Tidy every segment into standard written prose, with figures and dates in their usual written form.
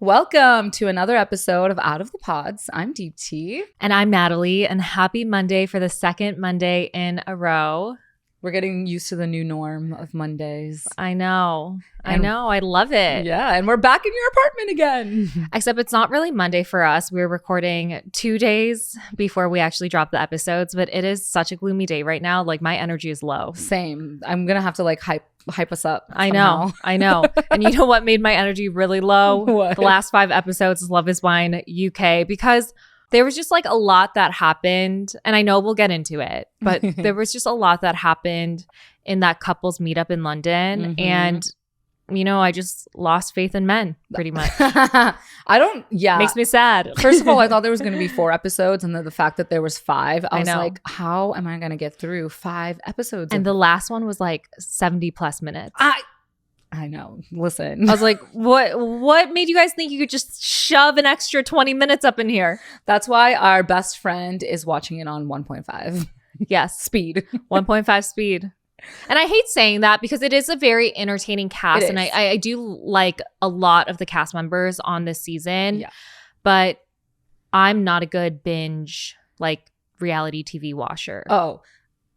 Welcome to another episode of Out of the Pods. I'm Deepti. And I'm Natalie, and happy Monday for the second Monday in a row. We're getting used to the new norm of Mondays. I know. I love it. Yeah, and we're back in your apartment again. Except it's not really Monday for us. We're recording 2 days before we actually drop the episodes, but it is such a gloomy day right now. Like, my energy is low. Same. I'm going to have to hype us up somehow. I know. And you know what made my energy really low? What? The last 5 episodes is Love is Blind UK, because there was just like a lot that happened, and I know we'll get into it, but there was just a lot that happened in that couples meetup in London, and you know, I just lost faith in men pretty much. Makes me sad. First of all, I thought there was going to be 4 episodes, and then the fact that there was 5, I was know. like, how am I going to get through 5 episodes? And the last one was like 70 plus minutes. I know. Listen. I was like, what made you guys think you could just shove an extra 20 minutes up in here? That's why our best friend is watching it on 1.5. Yes. Speed. 1.5 speed. And I hate saying that because it is a very entertaining cast. And I do like a lot of the cast members on this season. Yeah. But I'm not a good binge, like, reality TV watcher. Oh,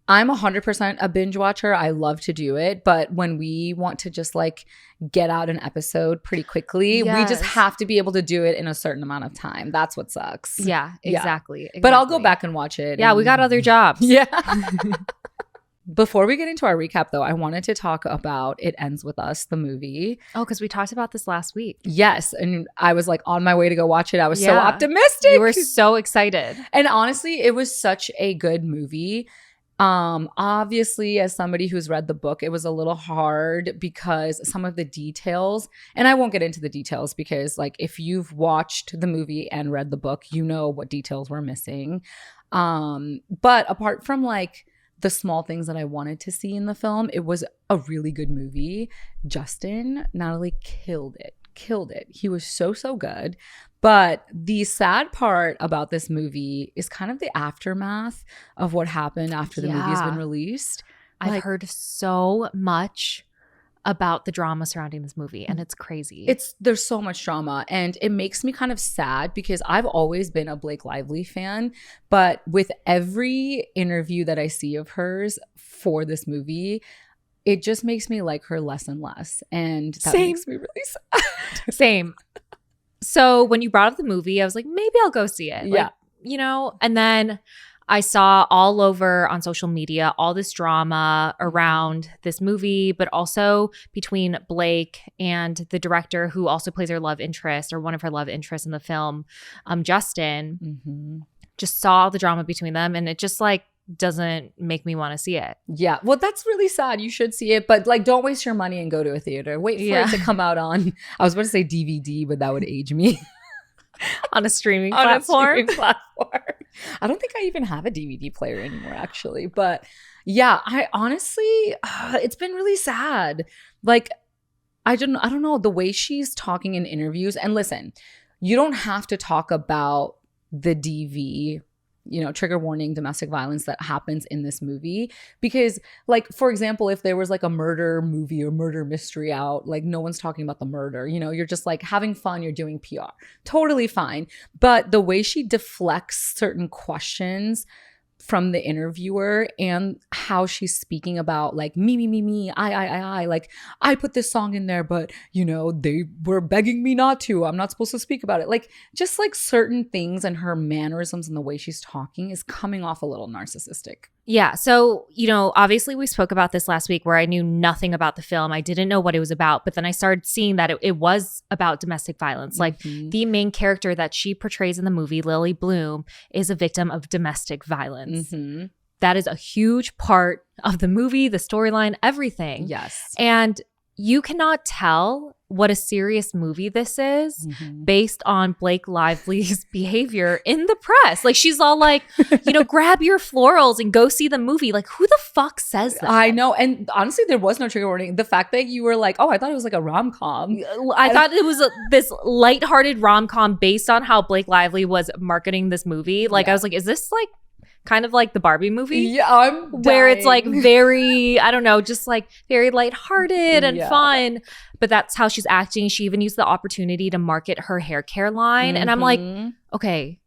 I'm 100% a binge watcher. I love to do it. But when we want to just like get out an episode pretty quickly, we just have to be able to do it in a certain amount of time. That's what sucks. Yeah, exactly. But I'll go back and watch it. Yeah, we got other jobs. Yeah. Before we get into our recap, though, I wanted to talk about It Ends With Us, the movie. Oh, because we talked about this last week. Yes. And I was like on my way to go watch it. I was so optimistic. You were so excited. And honestly, it was such a good movie. Obviously, as somebody who's read the book, it was a little hard because some of the details, and I won't get into the details because like if you've watched the movie and read the book, you know what details were missing. But apart from like the small things that I wanted to see in the film, it was a really good movie. Justin, Natalie killed it. He was so good. But the sad part about this movie is kind of the aftermath of what happened after the movie has been released. I've heard so much about the drama surrounding this movie, and it's crazy. There's so much drama, and it makes me kind of sad because I've always been a Blake Lively fan, but with every interview that I see of hers for this movie, it just makes me like her less and less, and that makes me really sad. Same. So when you brought up the movie, I was like, maybe I'll go see it. Yeah. Like, you know, and then I saw all over on social media all this drama around this movie, but also between Blake and the director who also plays her love interest, or one of her love interests in the film, Justin. Just saw the drama between them, and it just like doesn't make me want to see it. Yeah. Well, that's really sad. You should see it, but like don't waste your money and go to a theater. Wait for it to come out on, I was about to say DVD, but that would age me. On a streaming platform. I don't think I even have a DVD player anymore, actually. But yeah, I honestly, it's been really sad. Like, I don't know, the way she's talking in interviews. And listen, you don't have to talk about the DV, you know, trigger warning, domestic violence that happens in this movie. Because like, for example, if there was like a murder movie or murder mystery out, like no one's talking about the murder, you know, you're just like having fun, you're doing PR. Totally fine. But the way she deflects certain questions from the interviewer and how she's speaking about like me, I, like I put this song in there, but you know, they were begging me not to. I'm not supposed to speak about it. Like just like certain things and her mannerisms and the way she's talking is coming off a little narcissistic. Yeah. So, you know, obviously we spoke about this last week where I knew nothing about the film. I didn't know what it was about, but then I started seeing that it was about domestic violence. Like the main character that she portrays in the movie, Lily Bloom, is a victim of domestic violence. That is a huge part of the movie, the storyline, everything. Yes. And you cannot tell what a serious movie this is based on Blake Lively's behavior in the press. Like she's all like, you know, grab your florals and go see the movie. Like who the fuck says that? I know. And honestly, there was no trigger warning. The fact that you were like, oh, I thought it was like a rom-com. I thought it was this lighthearted rom-com based on how Blake Lively was marketing this movie. Like I was like, is this like kind of like the Barbie movie. Yeah, I'm where it's like dying. very, I don't know, just like very lighthearted and Yeah. fun. But that's how she's acting. She even used the opportunity to market her hair care line. And I'm like, Mhm. okay,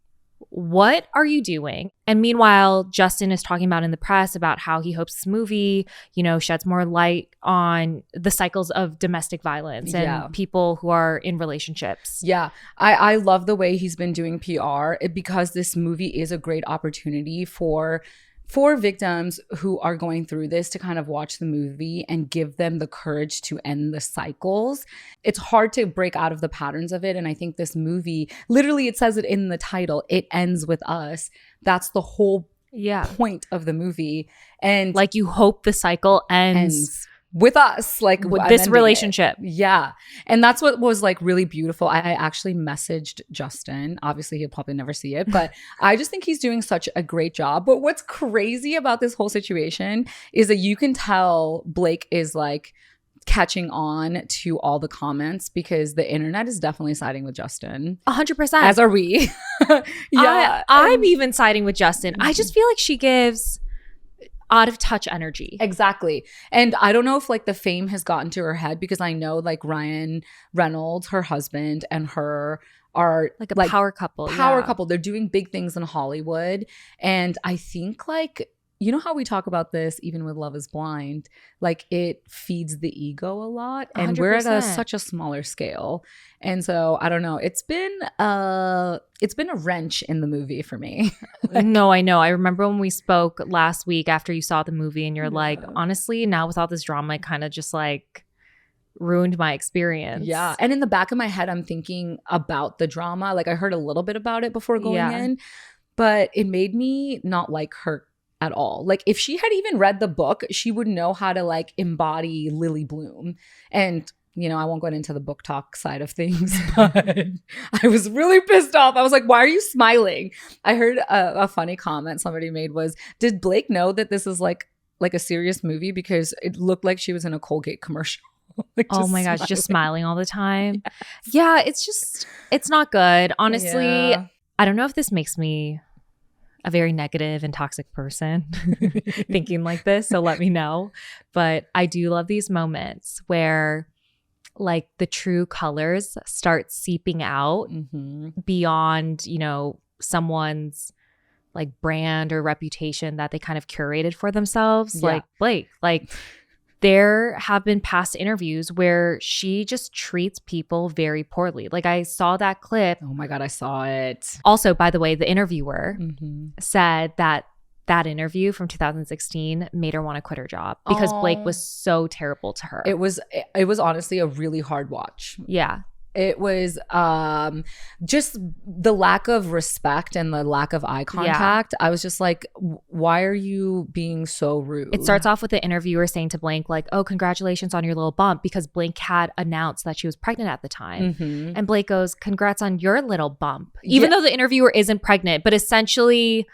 what are you doing? And meanwhile, Justin is talking about in the press about how he hopes this movie, you know, sheds more light on the cycles of domestic violence and Yeah. people who are in relationships. Yeah, I love the way he's been doing PR because this movie is a great opportunity for victims who are going through this to kind of watch the movie and give them the courage to end the cycles. It's hard to break out of the patterns of it. And I think this movie, literally, it says it in the title, it ends with us. That's the whole point of the movie. And like you hope the cycle ends with us, like with this relationship. Yeah. And that's what was like really beautiful. I actually messaged Justin. Obviously, he'll probably never see it, but I just think he's doing such a great job. But what's crazy about this whole situation is that you can tell Blake is like catching on to all the comments because the internet is definitely siding with Justin. 100%. As are we. Yeah. I'm even siding with Justin. I just feel like she gives out of touch energy. Exactly. And I don't know if like the fame has gotten to her head because I know like Ryan Reynolds, her husband, and her are like a power couple. Couple. They're doing big things in Hollywood. And I think like, you know how we talk about this even with Love is Blind, like it feeds the ego a lot and 100%. we're at such a smaller scale. And so I don't know, it's been a wrench in the movie for me. No, I know. I remember when we spoke last week after you saw the movie and you're like, honestly, now with all this drama, it kind of just like ruined my experience. Yeah. And in the back of my head, I'm thinking about the drama. Like I heard a little bit about it before going in, but it made me not like her at all. Like if she had even read the book, she would know how to like embody Lily Bloom. And you know, I won't go into the book talk side of things, but I was really pissed off. I was like, why are you smiling? I heard a funny comment somebody made was, did Blake know that this is like a serious movie? Because it looked like she was in a Colgate commercial. Like oh my gosh, just smiling all the time. Yeah, it's not good. Honestly, I don't know if this makes me a very negative and toxic person thinking like this, so let me know. But I do love these moments where like the true colors start seeping out beyond, you know, someone's like brand or reputation that they kind of curated for themselves. Like Blake, like there have been past interviews where she just treats people very poorly. Like I saw that clip. Oh my God, I saw it. Also, by the way, the interviewer said that interview from 2016 made her want to quit her job because Blake was so terrible to her. It was honestly a really hard watch. Yeah. It was just the lack of respect and the lack of eye contact. I was just like, why are you being so rude? It starts off with the interviewer saying to Blank, like, oh, congratulations on your little bump, because Blank had announced that she was pregnant at the time. And Blake goes, congrats on your little bump. Even though the interviewer isn't pregnant, but essentially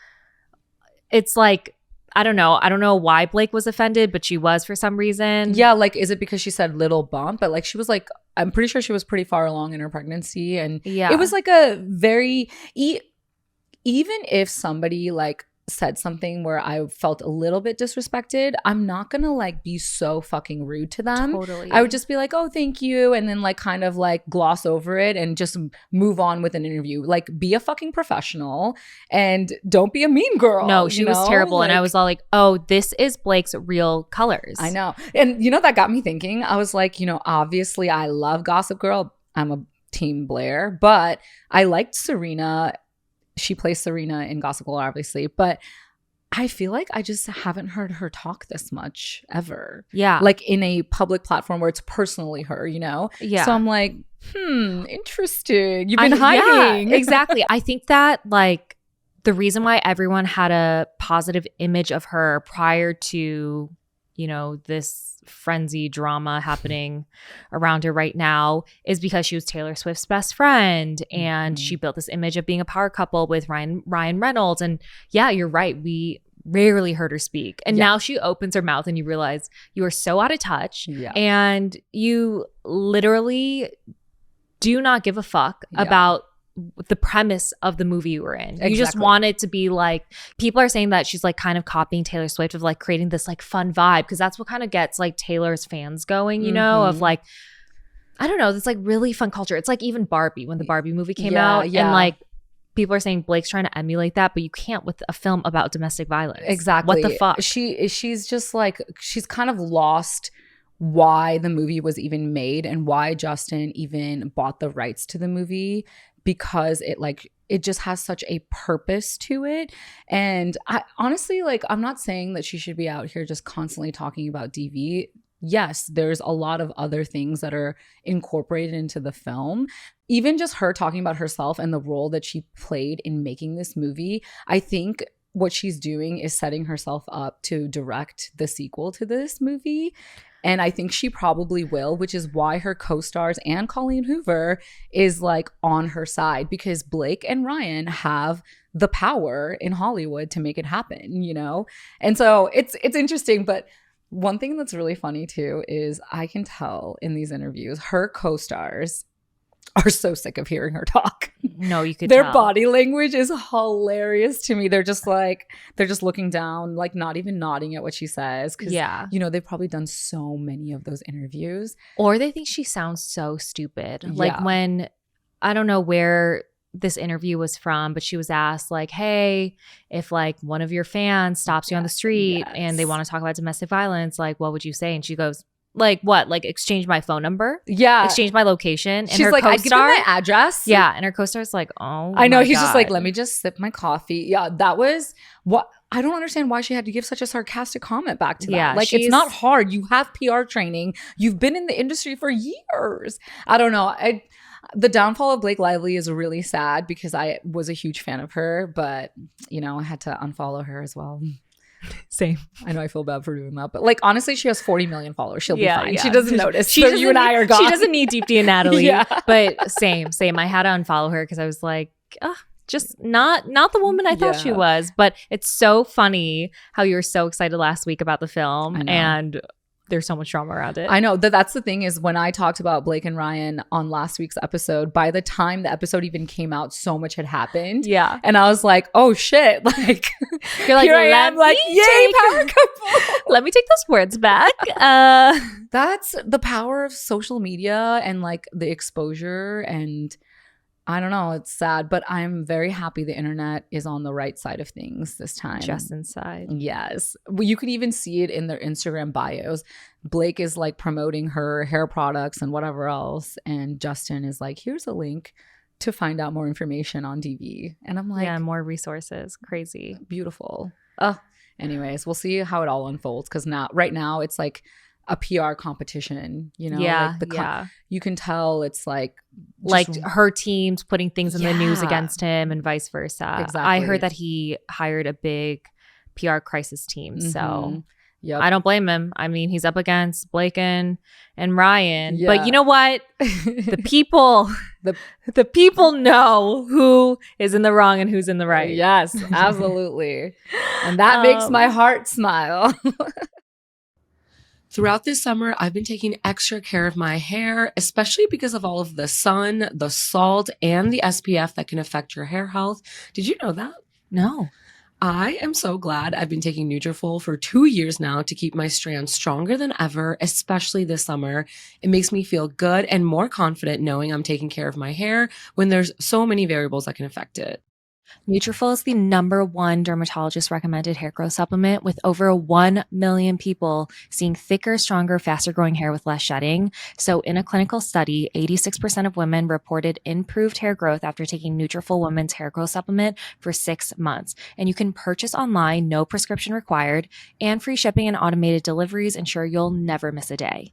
it's like, I don't know why Blake was offended, but she was for some reason. Yeah, like, is it because she said little bump? But like, she was like, I'm pretty sure she was pretty far along in her pregnancy. And it was like a very, even if somebody like said something where I felt a little bit disrespected, I'm not gonna like be so fucking rude to them. Totally. I would just be like, oh, thank you. And then like kind of like gloss over it and just move on with an interview. Like be a fucking professional and don't be a mean girl. No, she was terrible. Like, and I was all like, oh, this is Blake's real colors. I know. And you know, that got me thinking. I was like, you know, obviously I love Gossip Girl. I'm a team Blair, but I liked Serena. She plays Serena in Gossip Girl, obviously, but I feel like I just haven't heard her talk this much ever. Yeah. Like in a public platform where it's personally her, you know? Yeah. So I'm like, interesting. You've been hiding. Yeah, exactly. I think that like the reason why everyone had a positive image of her prior to, you know, this frenzy drama happening around her right now is because she was Taylor Swift's best friend and she built this image of being a power couple with Ryan Reynolds. And yeah, you're right. We rarely heard her speak. And now she opens her mouth and you realize you are so out of touch and you literally do not give a fuck about the premise of the movie you were in. You just Exactly. want it to be like, people are saying that she's like kind of copying Taylor Swift of like creating this like fun vibe, because that's what kind of gets like Taylor's fans going, you know, of like, I don't know, this like really fun culture. It's like even Barbie, when the Barbie movie came out, and like people are saying Blake's trying to emulate that, but you can't with a film about domestic violence. Exactly. What the fuck? She's just like, she's kind of lost why the movie was even made and why Justin even bought the rights to the movie, because it just has such a purpose to it. And I honestly, like, I'm not saying that she should be out here just constantly talking about DV. Yes, there's a lot of other things that are incorporated into the film. Even just her talking about herself and the role that she played in making this movie, I think what she's doing is setting herself up to direct the sequel to this movie. And I think she probably will, which is why her co-stars and Colleen Hoover is like on her side, because Blake and Ryan have the power in Hollywood to make it happen, you know? And so it's interesting. But one thing that's really funny too is I can tell in these interviews, her co-stars are so sick of hearing her talk. No, you could Their tell. body language is hilarious to me. They're just looking down, like not even nodding at what she says. Cause you know, they've probably done so many of those interviews. Or they think she sounds so stupid. Like when, I don't know where this interview was from, but she was asked like, hey, if like one of your fans stops you on the street and they want to talk about domestic violence, like what would you say? And she goes, like what? Like exchange my phone number? Yeah. Exchange my location? And she's her like, I'd give co-star, her my address. Yeah. And her co-star's like, oh, I know. my He's God. just like, let me just sip my coffee. Yeah. That was what I don't understand why she had to give such a sarcastic comment back to that. Yeah, like, it's not hard. You have PR training. You've been in the industry for years. I don't know. The downfall of Blake Lively is really sad because I was a huge fan of her, but you know, I had to unfollow her as well. Same. I know I feel bad for doing that, but like honestly, she has 40 million followers. She'll be fine. Yeah. She doesn't notice. She So doesn't you and I are gone. She doesn't need Deep D and Natalie. Yeah. But same. I had to unfollow her because I was like, just not the woman I thought she was. But it's so funny how you were so excited last week about the film, and there's so much drama around it. I know that's the thing is when I talked about Blake and Ryan on last week's episode, by the time the episode even came out, so much had happened. Yeah. And I was like, oh shit. Like, you're like, here I am, like, yay, power couple. Let me take those words back. That's the power of social media and like the exposure. And I don't know, it's sad, but I'm very happy the internet is on the right side of things this time. Justin's side. Yes. Well, you could even see it in their Instagram bios. Blake is like promoting her hair products and whatever else. And Justin is like, here's a link to find out more information on DV. And I'm like, yeah, more resources. Crazy. Beautiful. Anyways, we'll see how it all unfolds. Because right now it's like a PR competition, you know? Yeah, like you can tell it's like her team's putting things in the news against him and vice versa. Exactly. I heard that he hired a big PR crisis team. So I don't blame him. I mean, he's up against Blake and Ryan. Yeah. But you know what? The people know who is in the wrong and who's in the right. Yes, absolutely. And that makes my heart smile. Throughout this summer, I've been taking extra care of my hair, especially because of all of the sun, the salt, and the SPF that can affect your hair health. Did you know that? No. I am so glad I've been taking Nutrafol for 2 years now to keep my strands stronger than ever, especially this summer. It makes me feel good and more confident knowing I'm taking care of my hair when there's so many variables that can affect it. Nutrafol is the #1 dermatologist recommended hair growth supplement, with over 1 million people seeing thicker, stronger, faster growing hair with less shedding. So in a clinical study, 86% of women reported improved hair growth after taking Nutrafol Women's Hair Growth Supplement for 6 months. And you can purchase online, no prescription required, and free shipping and automated deliveries ensure you'll never miss a day.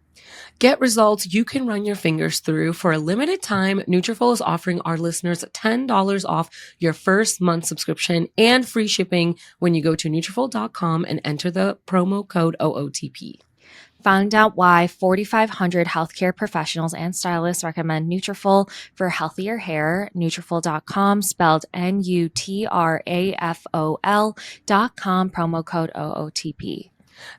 Get results you can run your fingers through. For a limited time, Nutrafol is offering our listeners $10 off your first month subscription and free shipping when you go to Nutrafol.com and enter the promo code OOTP. Find out why 4,500 healthcare professionals and stylists recommend Nutrafol for healthier hair. Nutrafol.com, spelled Nutrafol.com, promo code OOTP.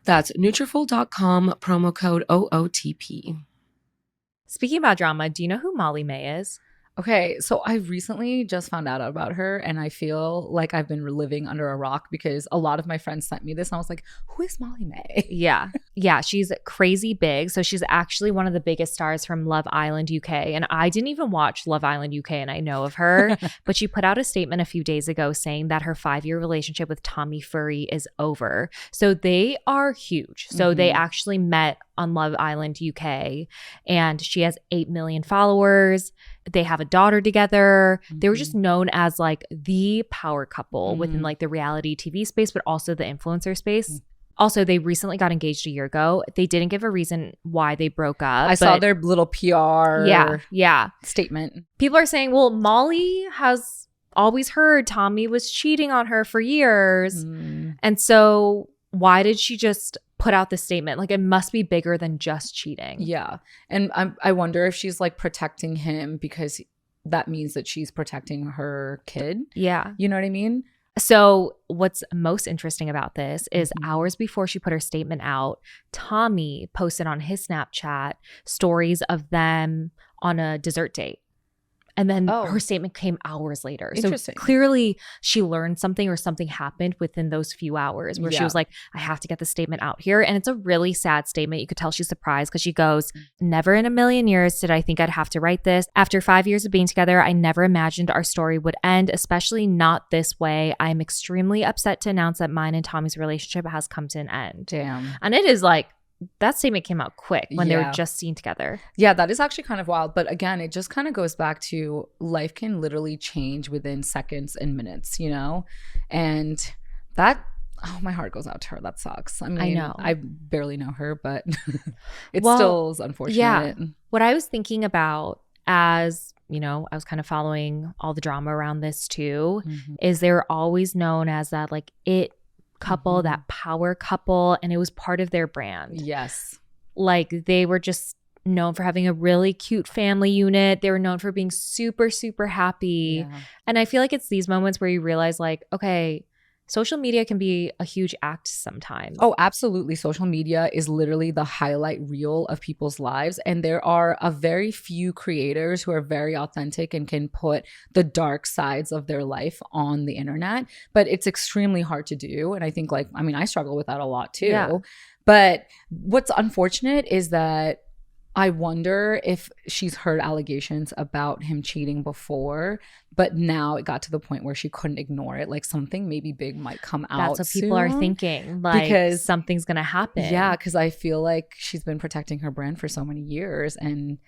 That's Nutrafol.com, promo code OOTP. Speaking about drama, do you know who Molly May is? Okay, so I recently just found out about her, and I feel like I've been living under a rock because a lot of my friends sent me this, and I was like, "Who is Molly May?" Yeah. Yeah. She's crazy big. So she's actually one of the biggest stars from Love Island UK. And I didn't even watch Love Island UK and I know of her, but she put out a statement a few days ago saying that her 5-year relationship with Tommy Furry is over. So they are huge. So they actually met on Love Island UK and she has 8 million followers. They have a daughter together. They were just known as like the power couple within like the reality TV space, but also the influencer space. Also, they recently got engaged a year ago. They didn't give a reason why they broke up. I saw their little PR statement. People are saying, well, Molly has always heard Tommy was cheating on her for years. And so why did she just put out this statement? Like, it must be bigger than just cheating. Yeah. And I wonder if she's like protecting him because that means that she's protecting her kid. Yeah. You know what I mean? So what's most interesting about this is hours before she put her statement out, Tommy posted on his Snapchat stories of them on a dessert date. And then her statement came hours later. So clearly she learned something or something happened within those few hours where she was like, I have to get the statement out here. And it's a really sad statement. You could tell she's surprised because she goes, never in a million years did I think I'd have to write this. After 5 years of being together, I never imagined our story would end, especially not this way. I'm extremely upset to announce that mine and Tommy's relationship has come to an end. Damn. And it is like, that statement came out quick when they were just seen together. Yeah, that is actually kind of wild. But again, it just kind of goes back to life can literally change within seconds and minutes, you know? And that, oh, my heart goes out to her. That sucks. I mean, I know. I barely know her, but it still is unfortunate. Yeah. What I was thinking about as, you know, I was kind of following all the drama around this too, is they were always known as that like it couple, that power couple, and it was part of their brand. Yes. Like they were just known for having a really cute family unit. They were known for being super, super happy. Yeah. And I feel like it's these moments where you realize like, okay, social media can be a huge act sometimes. Oh, absolutely. Social media is literally the highlight reel of people's lives. And there are a very few creators who are very authentic and can put the dark sides of their life on the internet. But it's extremely hard to do. And I think like, I mean, I struggle with that a lot too. Yeah. But what's unfortunate is that I wonder if she's heard allegations about him cheating before, but now it got to the point where she couldn't ignore it. Like something maybe big might come out. That's what people are thinking. Like because something's going to happen. Yeah, because I feel like she's been protecting her brand for so many years and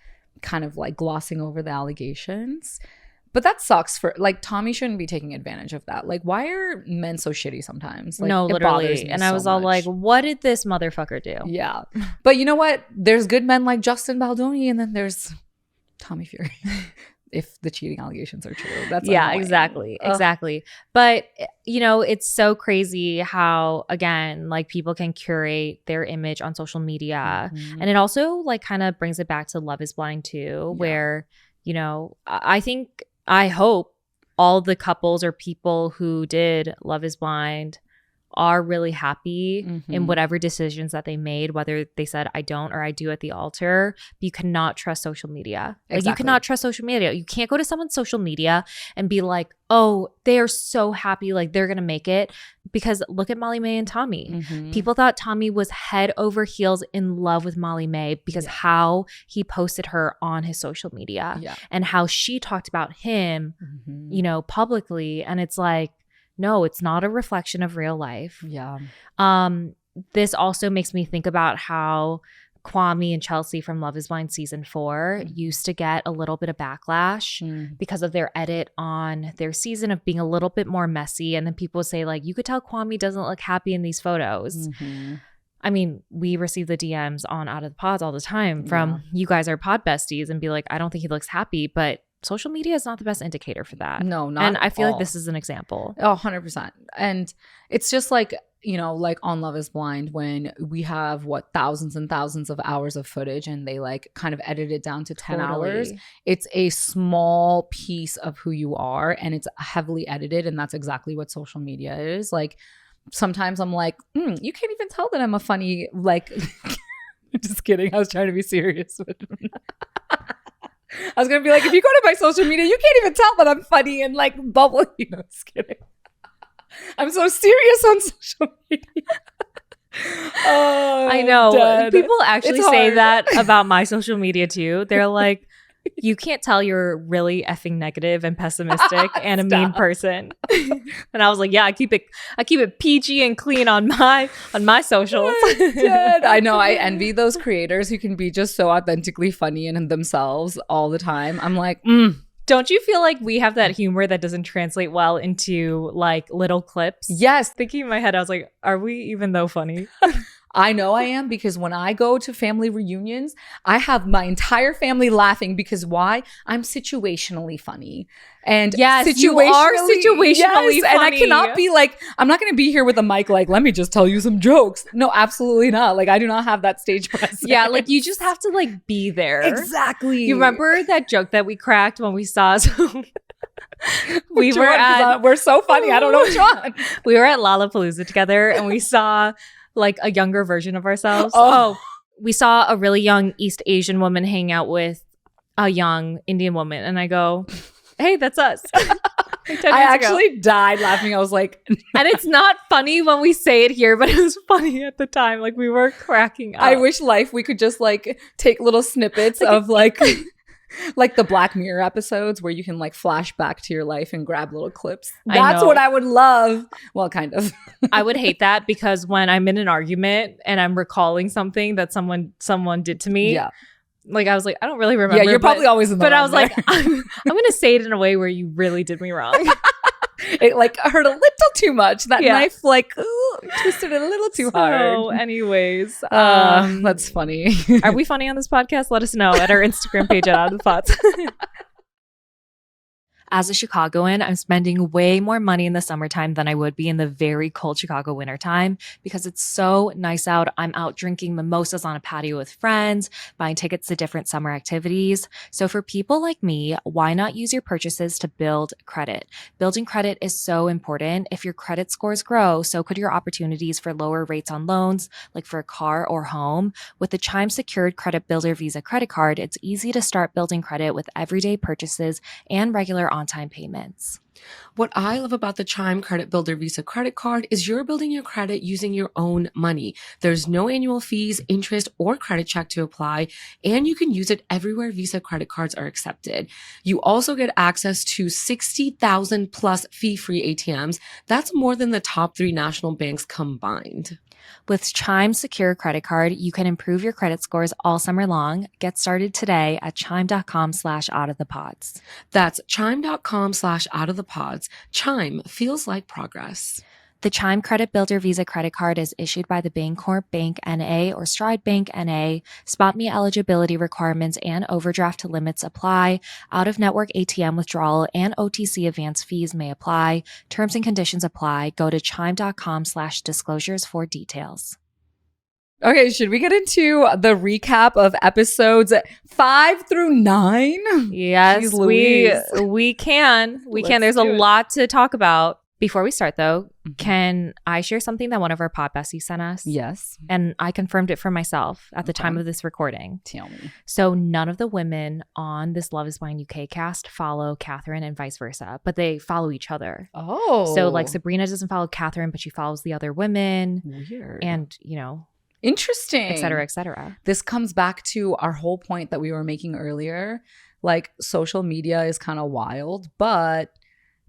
kind of like glossing over the allegations. But that sucks for like Tommy shouldn't be taking advantage of that. Like, why are men so shitty sometimes? Like, no, literally. And I was all like, what did this motherfucker do? Yeah. But you know what? There's good men like Justin Baldoni, and then there's Tommy Fury. If the cheating allegations are true. That's annoying. Exactly. But you know, it's so crazy how again, like people can curate their image on social media. And it also like kind of brings it back to Love is Blind too, where, you know, I hope all the couples or people who did Love is Blind are really happy in whatever decisions that they made, whether they said I don't or I do at the altar. But you cannot trust social media. Like you cannot trust social media. You can't go to someone's social media and be like, oh, they are so happy, like they're gonna make it. Because look at Molly May and Tommy. People thought Tommy was head over heels in love with Molly May because how he posted her on his social media and how she talked about him, you know, publicly. And it's like, no, it's not a reflection of real life. Yeah. This also makes me think about how Kwame and Chelsea from Love is Blind season 4 used to get a little bit of backlash because of their edit on their season of being a little bit more messy. And then people would say like, you could tell Kwame doesn't look happy in these photos. I mean, we receive the DMs on Out of the Pods all the time from you guys are pod besties and be like, I don't think he looks happy, but social media is not the best indicator for that. No, not And I feel all. like this is an example. Oh, 100%. And it's just like, you know, like on Love is Blind when we have thousands and thousands of hours of footage and they like kind of edit it down to 10 hours. It's a small piece of who you are and it's heavily edited. And that's exactly what social media is. Like sometimes I'm like, you can't even tell that I'm a funny, like, just kidding. I was trying to be serious with I was gonna be like, if you go to my social media, you can't even tell that I'm funny and like bubbly. Just kidding. I'm so serious on social media. Oh, I know. dead. People actually It's say hard. that about my social media too. They're like, you can't tell you're really effing negative and pessimistic and a mean Stop. person. And I was like, yeah, I keep it PG and clean on my socials. Dead. I know. I envy those creators who can be just so authentically funny and themselves all the time. I'm like, Don't you feel like we have that humor that doesn't translate well into like little clips? yes. Thinking in my head, I was like, are we even though funny? I know I am, because when I go to family reunions, I have my entire family laughing because why? I'm situationally funny. And Yes, you are situationally And I funny. cannot be like, I'm not going to be here with a mic like, let me just tell you some jokes. No, absolutely not. Like, I do not have that stage presence. Yeah, like you just have to like be there. Exactly. You remember that joke that we cracked when we saw Which one? 'Cause we're so funny. I don't know which one. we were at Lollapalooza together and we saw like a younger version of ourselves. Oh. We saw a really young East Asian woman hang out with a young Indian woman. And I go, hey, that's us. Like 10 years ago. I actually died laughing. I was like, And it's not funny when we say it here, but it was funny at the time. Like we were cracking up. I wish we could just like take little snippets of like like the Black Mirror episodes where you can like flash back to your life and grab little clips. I That's know. what I would love. Well, kind of. I would hate that because when I'm in an argument and I'm recalling something that someone did to me, Yeah. like I was like, I don't really remember. Yeah, you're probably always in the But I wrong was like, there. I'm going to say it in a way where you really did me wrong. It like hurt a little too much. That Yeah. knife like ooh, twisted it a little too So, hard. anyways, That's funny. are we funny on this podcast? Let us know at our Instagram page at Out of the Pots. As a Chicagoan, I'm spending way more money in the summertime than I would be in the very cold Chicago wintertime because it's so nice out. I'm out drinking mimosas on a patio with friends, buying tickets to different summer activities. So for people like me, why not use your purchases to build credit? Building credit is so important. If your credit scores grow, so could your opportunities for lower rates on loans, like for a car or home. With the Chime Secured Credit Builder Visa credit card, it's easy to start building credit with everyday purchases and regular on-time payments. What I love about the Chime Credit Builder Visa credit card is you're building your credit using your own money. There's no annual fees, interest, or credit check to apply, and you can use it everywhere Visa credit cards are accepted. You also get access to 60,000 plus fee-free ATMs. That's more than the top 3 national banks combined. With Chime Secure Credit Card, you can improve your credit scores all summer long. Get started today at chime.com/outofthepods. That's chime.com/outofthepods. Chime feels like progress. The Chime Credit Builder Visa credit card is issued by the Bancorp Bank N.A. or Stride Bank N.A. SpotMe eligibility requirements and overdraft limits apply. Out-of-network ATM withdrawal and OTC advance fees may apply. Terms and conditions apply. Go to chime.com/disclosures for details. Okay, should we get into the recap of episodes 5 through 9? Yes, Jeez Louise. we can. We can. Let's There's a do it. lot to talk about. Before we start, though, can I share something that one of our pod besties sent us? Yes. And I confirmed it for myself at the Okay. time of this recording. Tell me. So none of the women on this Love is Blind UK cast follow Catherine and vice versa, but they follow each other. Oh. So like Sabrina doesn't follow Catherine, but she follows the other women Weird. and, you know, Interesting. et cetera, et cetera. This comes back to our whole point that we were making earlier. Like, social media is kind of wild, but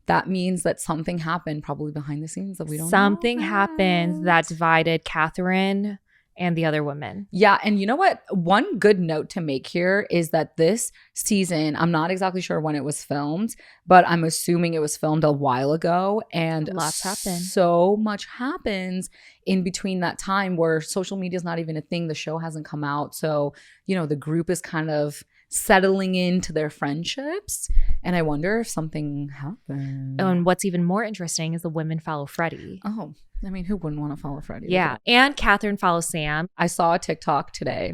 that means that something happened probably behind the scenes that we don't know. Something happened that divided Catherine and the other women. Yeah, and you know what? One good note to make here is that this season, I'm not exactly sure when it was filmed, but I'm assuming it was filmed a while ago. And Lots happened. So much happens in between that time where social media is not even a thing. The show hasn't come out. So, you know, the group is kind of settling into their friendships. And I wonder if something happened. And what's even more interesting is the women follow Freddie. Oh, I mean, who wouldn't want to follow Freddie? Yeah. And Catherine follows Sam. I saw a TikTok today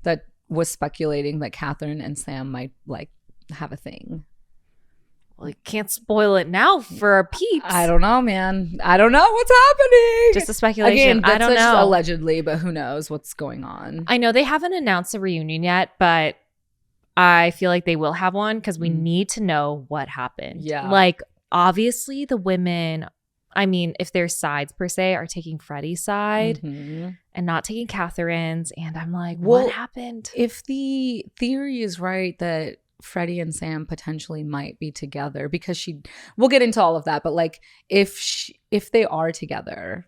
that was speculating that Catherine and Sam might like have a thing. Well, you can't spoil it now for our peeps. I don't know, man. I don't know what's happening. Just a speculation. Again, that's I don't just know. allegedly, but who knows what's going on. I know they haven't announced a reunion yet, but I feel like they will have one because we Mm. need to know what happened. Yeah. Like, obviously, the women, I mean, if their sides per se are taking Freddie's side Mhm. and not taking Catherine's. And I'm like, Well, what happened? If the theory is right that Freddie and Sam potentially might be together, because we'll get into all of that, but like if they are together,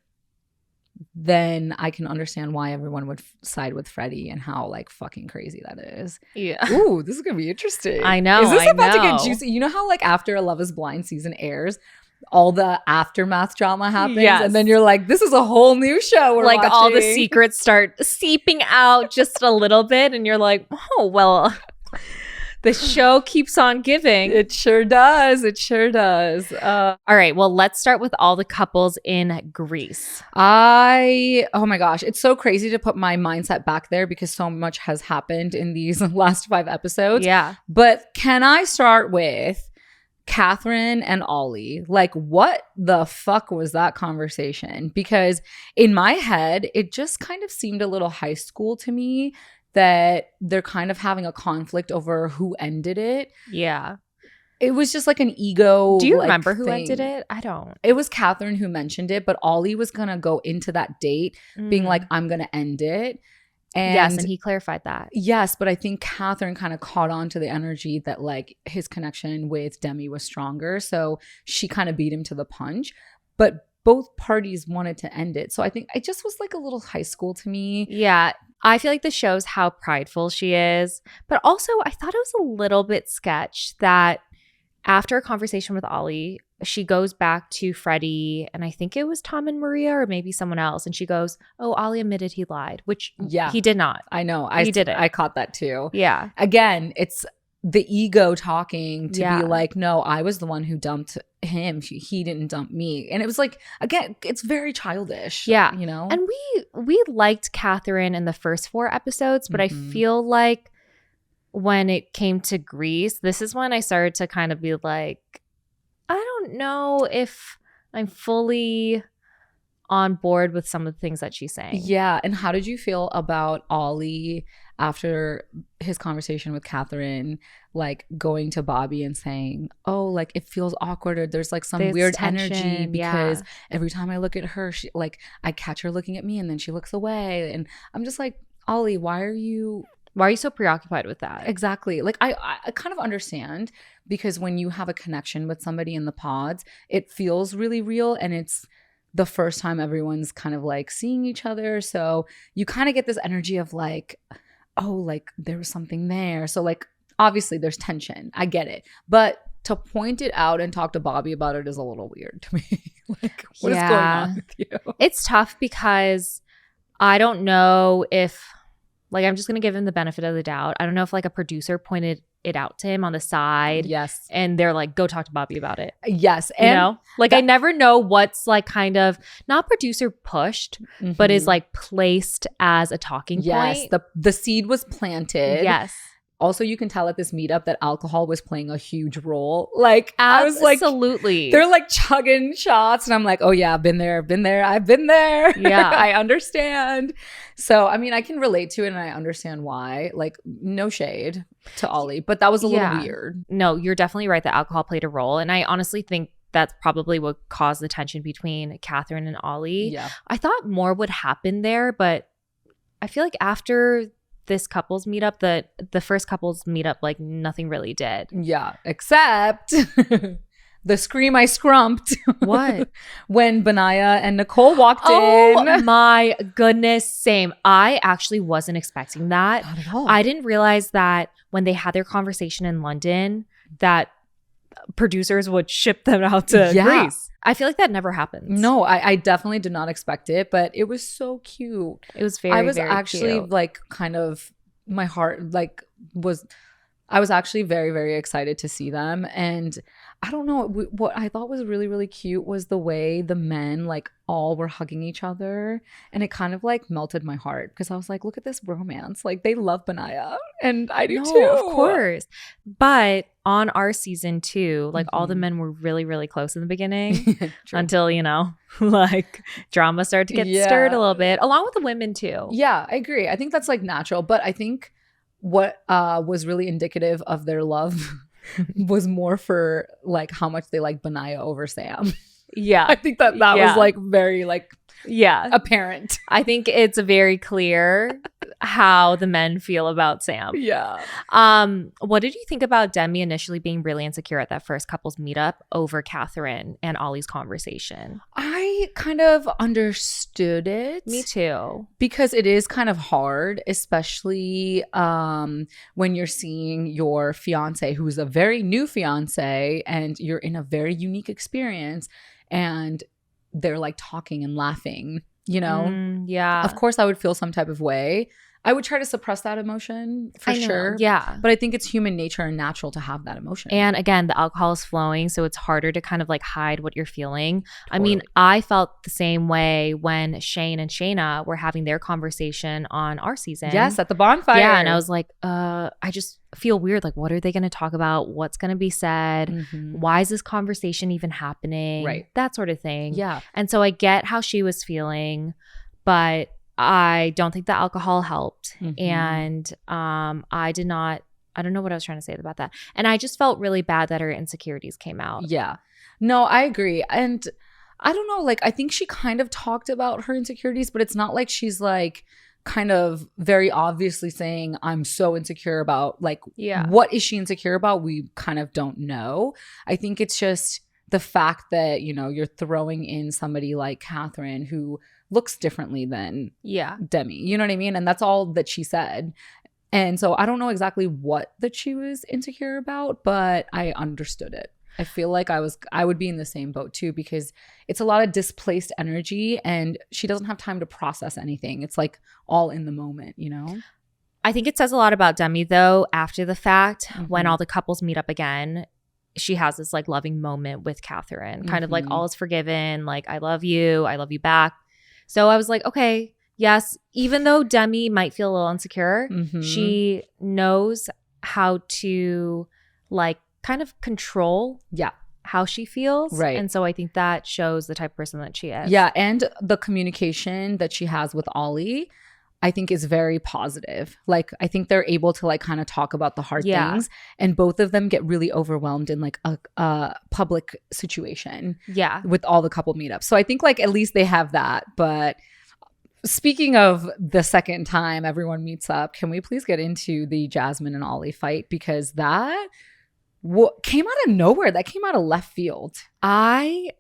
then I can understand why everyone would side with Freddie and how like fucking crazy that is. Yeah. Ooh, this is gonna be interesting. I know, Is this I about to know. get juicy? You know how like after a Love Is Blind season airs, all the aftermath drama happens, Yes. and then you're like, this is a whole new show. We're Like all the watching. secrets start seeping out just a little bit. And you're like, oh, well, the show keeps on giving. It sure does. It sure does. All right. Well, let's start with all the couples in Greece. Oh my gosh, it's so crazy to put my mindset back there because so much has happened in these last 5 episodes. Yeah. But can I start with Catherine and Ollie? Like, what the fuck was that conversation? Because in my head, it just kind of seemed a little high school to me that they're kind of having a conflict over who ended it. Yeah. It was just like an ego. Do you like, remember who thing. ended it? I don't. It was Catherine who mentioned it, but Ollie was going to go into that date being Mm. like, I'm going to end it. And yes, and he clarified that. yes, but I think Catherine kind of caught on to the energy that like his connection with Demi was stronger. So she kind of beat him to the punch. But both parties wanted to end it. So I think it just was like a little high school to me. Yeah. I feel like this shows how prideful she is. But also, I thought it was a little bit sketch that after a conversation with Ollie, she goes back to Freddie, and I think it was Tom and Maria or maybe someone else. And she goes, oh, Ollie admitted he lied, which Yeah. he did not. I know. He did it. I caught that too. Yeah. Again, it's the ego talking to Yeah. be like, no, I was the one who dumped him. He didn't dump me. And it was like, again, it's very childish. Yeah. You know? And we liked Catherine in the first 4 episodes, but I Mhm. feel like when it came to Greece, this is when I started to kind of be like, I don't know if I'm fully on board with some of the things that she's saying. Yeah. And how did you feel about Ollie after his conversation with Catherine, like going to Bobby and saying, oh, like it feels awkward, or there's like some There's weird tension, energy because yeah. every time I look at her, she like I catch her looking at me and then she looks away. And I'm just like, Ollie, why are you so preoccupied with that? exactly like I kind of understand, because when you have a connection with somebody in the pods, it feels really real, and it's the first time everyone's kind of like seeing each other, so you kind of get this energy of like, oh, like there was something there. So like obviously there's tension, I get it, but to point it out and talk to Bobby about it is a little weird to me. Like, what is going on with you? It's tough because I don't know if, like, I'm just going to give him the benefit of the doubt. I don't know if like a producer pointed it out to him on the side. Yes. And they're like, go talk to Bobby about it. Yes. You And know, like I never know what's like kind of not producer pushed, but is Mhm. like placed as a talking yes, point. the seed was planted. Yes. Also, you can tell at this meetup that alcohol was playing a huge role. Like, I was like, Absolutely. they're like chugging shots, and I'm like, oh yeah, I've been there, I've been there. Yeah. I understand. So, I mean, I can relate to it, and I understand why. Like, no shade to Ollie, but that was a little Yeah. weird. No, you're definitely right that alcohol played a role. And I honestly think that's probably what caused the tension between Catherine and Ollie. Yeah. I thought more would happen there, but I feel like after this couples meetup, the first couples meetup, like nothing really did. Yeah. Except the scream I scrumped. What? When Benaya and Nicole walked Oh in. my goodness, same. I actually wasn't expecting that. Not at all. I didn't realize that when they had their conversation in London, that producers would ship them out to Yeah. Greece. I feel like that never happens. No, I definitely did not expect it, but it was so cute. It was very, I was very actually cute. like kind of, my heart like I was actually very, very excited to see them. And I don't know, what I thought was really, really cute was the way the men like all were hugging each other. And it kind of like melted my heart, because I was like, look at this romance. Like, they love Benaya, and I do No, too. of course. But on our season 2, like all the Mhm. men were really, really close in the beginning True. until, you know, like drama started to get Yeah. stirred a little bit, along with the women too. Yeah, I agree. I think that's like natural, but I think what was really indicative of their love was more for like how much they like Benaya over Sam. Yeah. I think that was like very like apparent. I think it's very clear how the men feel about Sam. Yeah. What did you think about Demi initially being really insecure at that first couples meetup over Catherine and Ollie's conversation? I kind of understood it. Me too. Because it is kind of hard, especially when you're seeing your fiance, who's a very new fiance, and you're in a very unique experience, and they're like talking and laughing, you know? Yeah. Of course, I would feel some type of way. I would try to suppress that emotion for sure. Yeah. But I think it's human nature and natural to have that emotion. And again, the alcohol is flowing, so it's harder to kind of like hide what you're feeling. Totally. I mean, I felt the same way when Shane and Shayna were having their conversation on our season. Yes, at the bonfire. Yeah, and I was like, I just feel weird. Like, what are they going to talk about? What's going to be said? Mm-hmm. Why is this conversation even happening? Right. That sort of thing. Yeah. And so I get how she was feeling, but I don't think the alcohol helped. Mm-hmm. And I don't know what I was trying to say about that. And I just felt really bad that her insecurities came out. Yeah. No, I agree. And I don't know, like, I think she kind of talked about her insecurities, but it's not like she's like kind of very obviously saying, I'm so insecure about, like, what is she insecure about? We kind of don't know. I think it's just the fact that, you know, you're throwing in somebody like Catherine who looks differently than Demi. You know what I mean? And that's all that she said. And so I don't know exactly what that she was insecure about, but I understood it. I feel like I would be in the same boat too, because it's a lot of displaced energy and she doesn't have time to process anything. It's like all in the moment, you know? I think it says a lot about Demi though, after the fact, when all the couples meet up again. She has this like loving moment with Catherine, kind of like all is forgiven. Like, I love you back. So I was like, okay, yes, even though Demi might feel a little insecure, she knows how to like kind of control how she feels. Right. And so I think that shows the type of person that she is. Yeah. And the communication that she has with Ollie, I think is very positive. Like, I think they're able to like kind of talk about the hard things, and both of them get really overwhelmed in like a public situation with all the couple meetups. So I think like at least they have that. But speaking of the second time everyone meets up, can we please get into the Jasmine and Ollie fight? Because that came out of nowhere. That came out of left field. I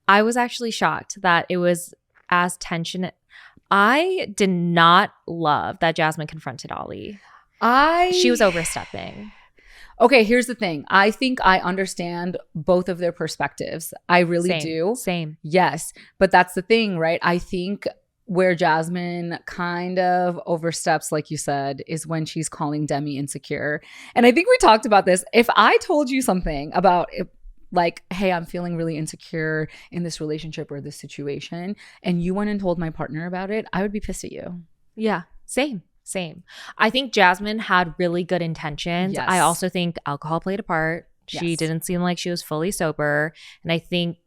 was actually shocked that it was as tension. I did not love that Jasmine confronted Ollie. She was overstepping. Okay, here's the thing. I think I understand both of their perspectives. I really do. Same. Yes. But that's the thing, right? I think where Jasmine kind of oversteps, like you said, is when she's calling Demi insecure. And I think we talked about this. If I told you something about it, like, hey, I'm feeling really insecure in this relationship or this situation, and you went and told my partner about it, I would be pissed at you. Yeah, same. I think Jasmine had really good intentions. Yes. I also think alcohol played a part. She didn't seem like she was fully sober. And I think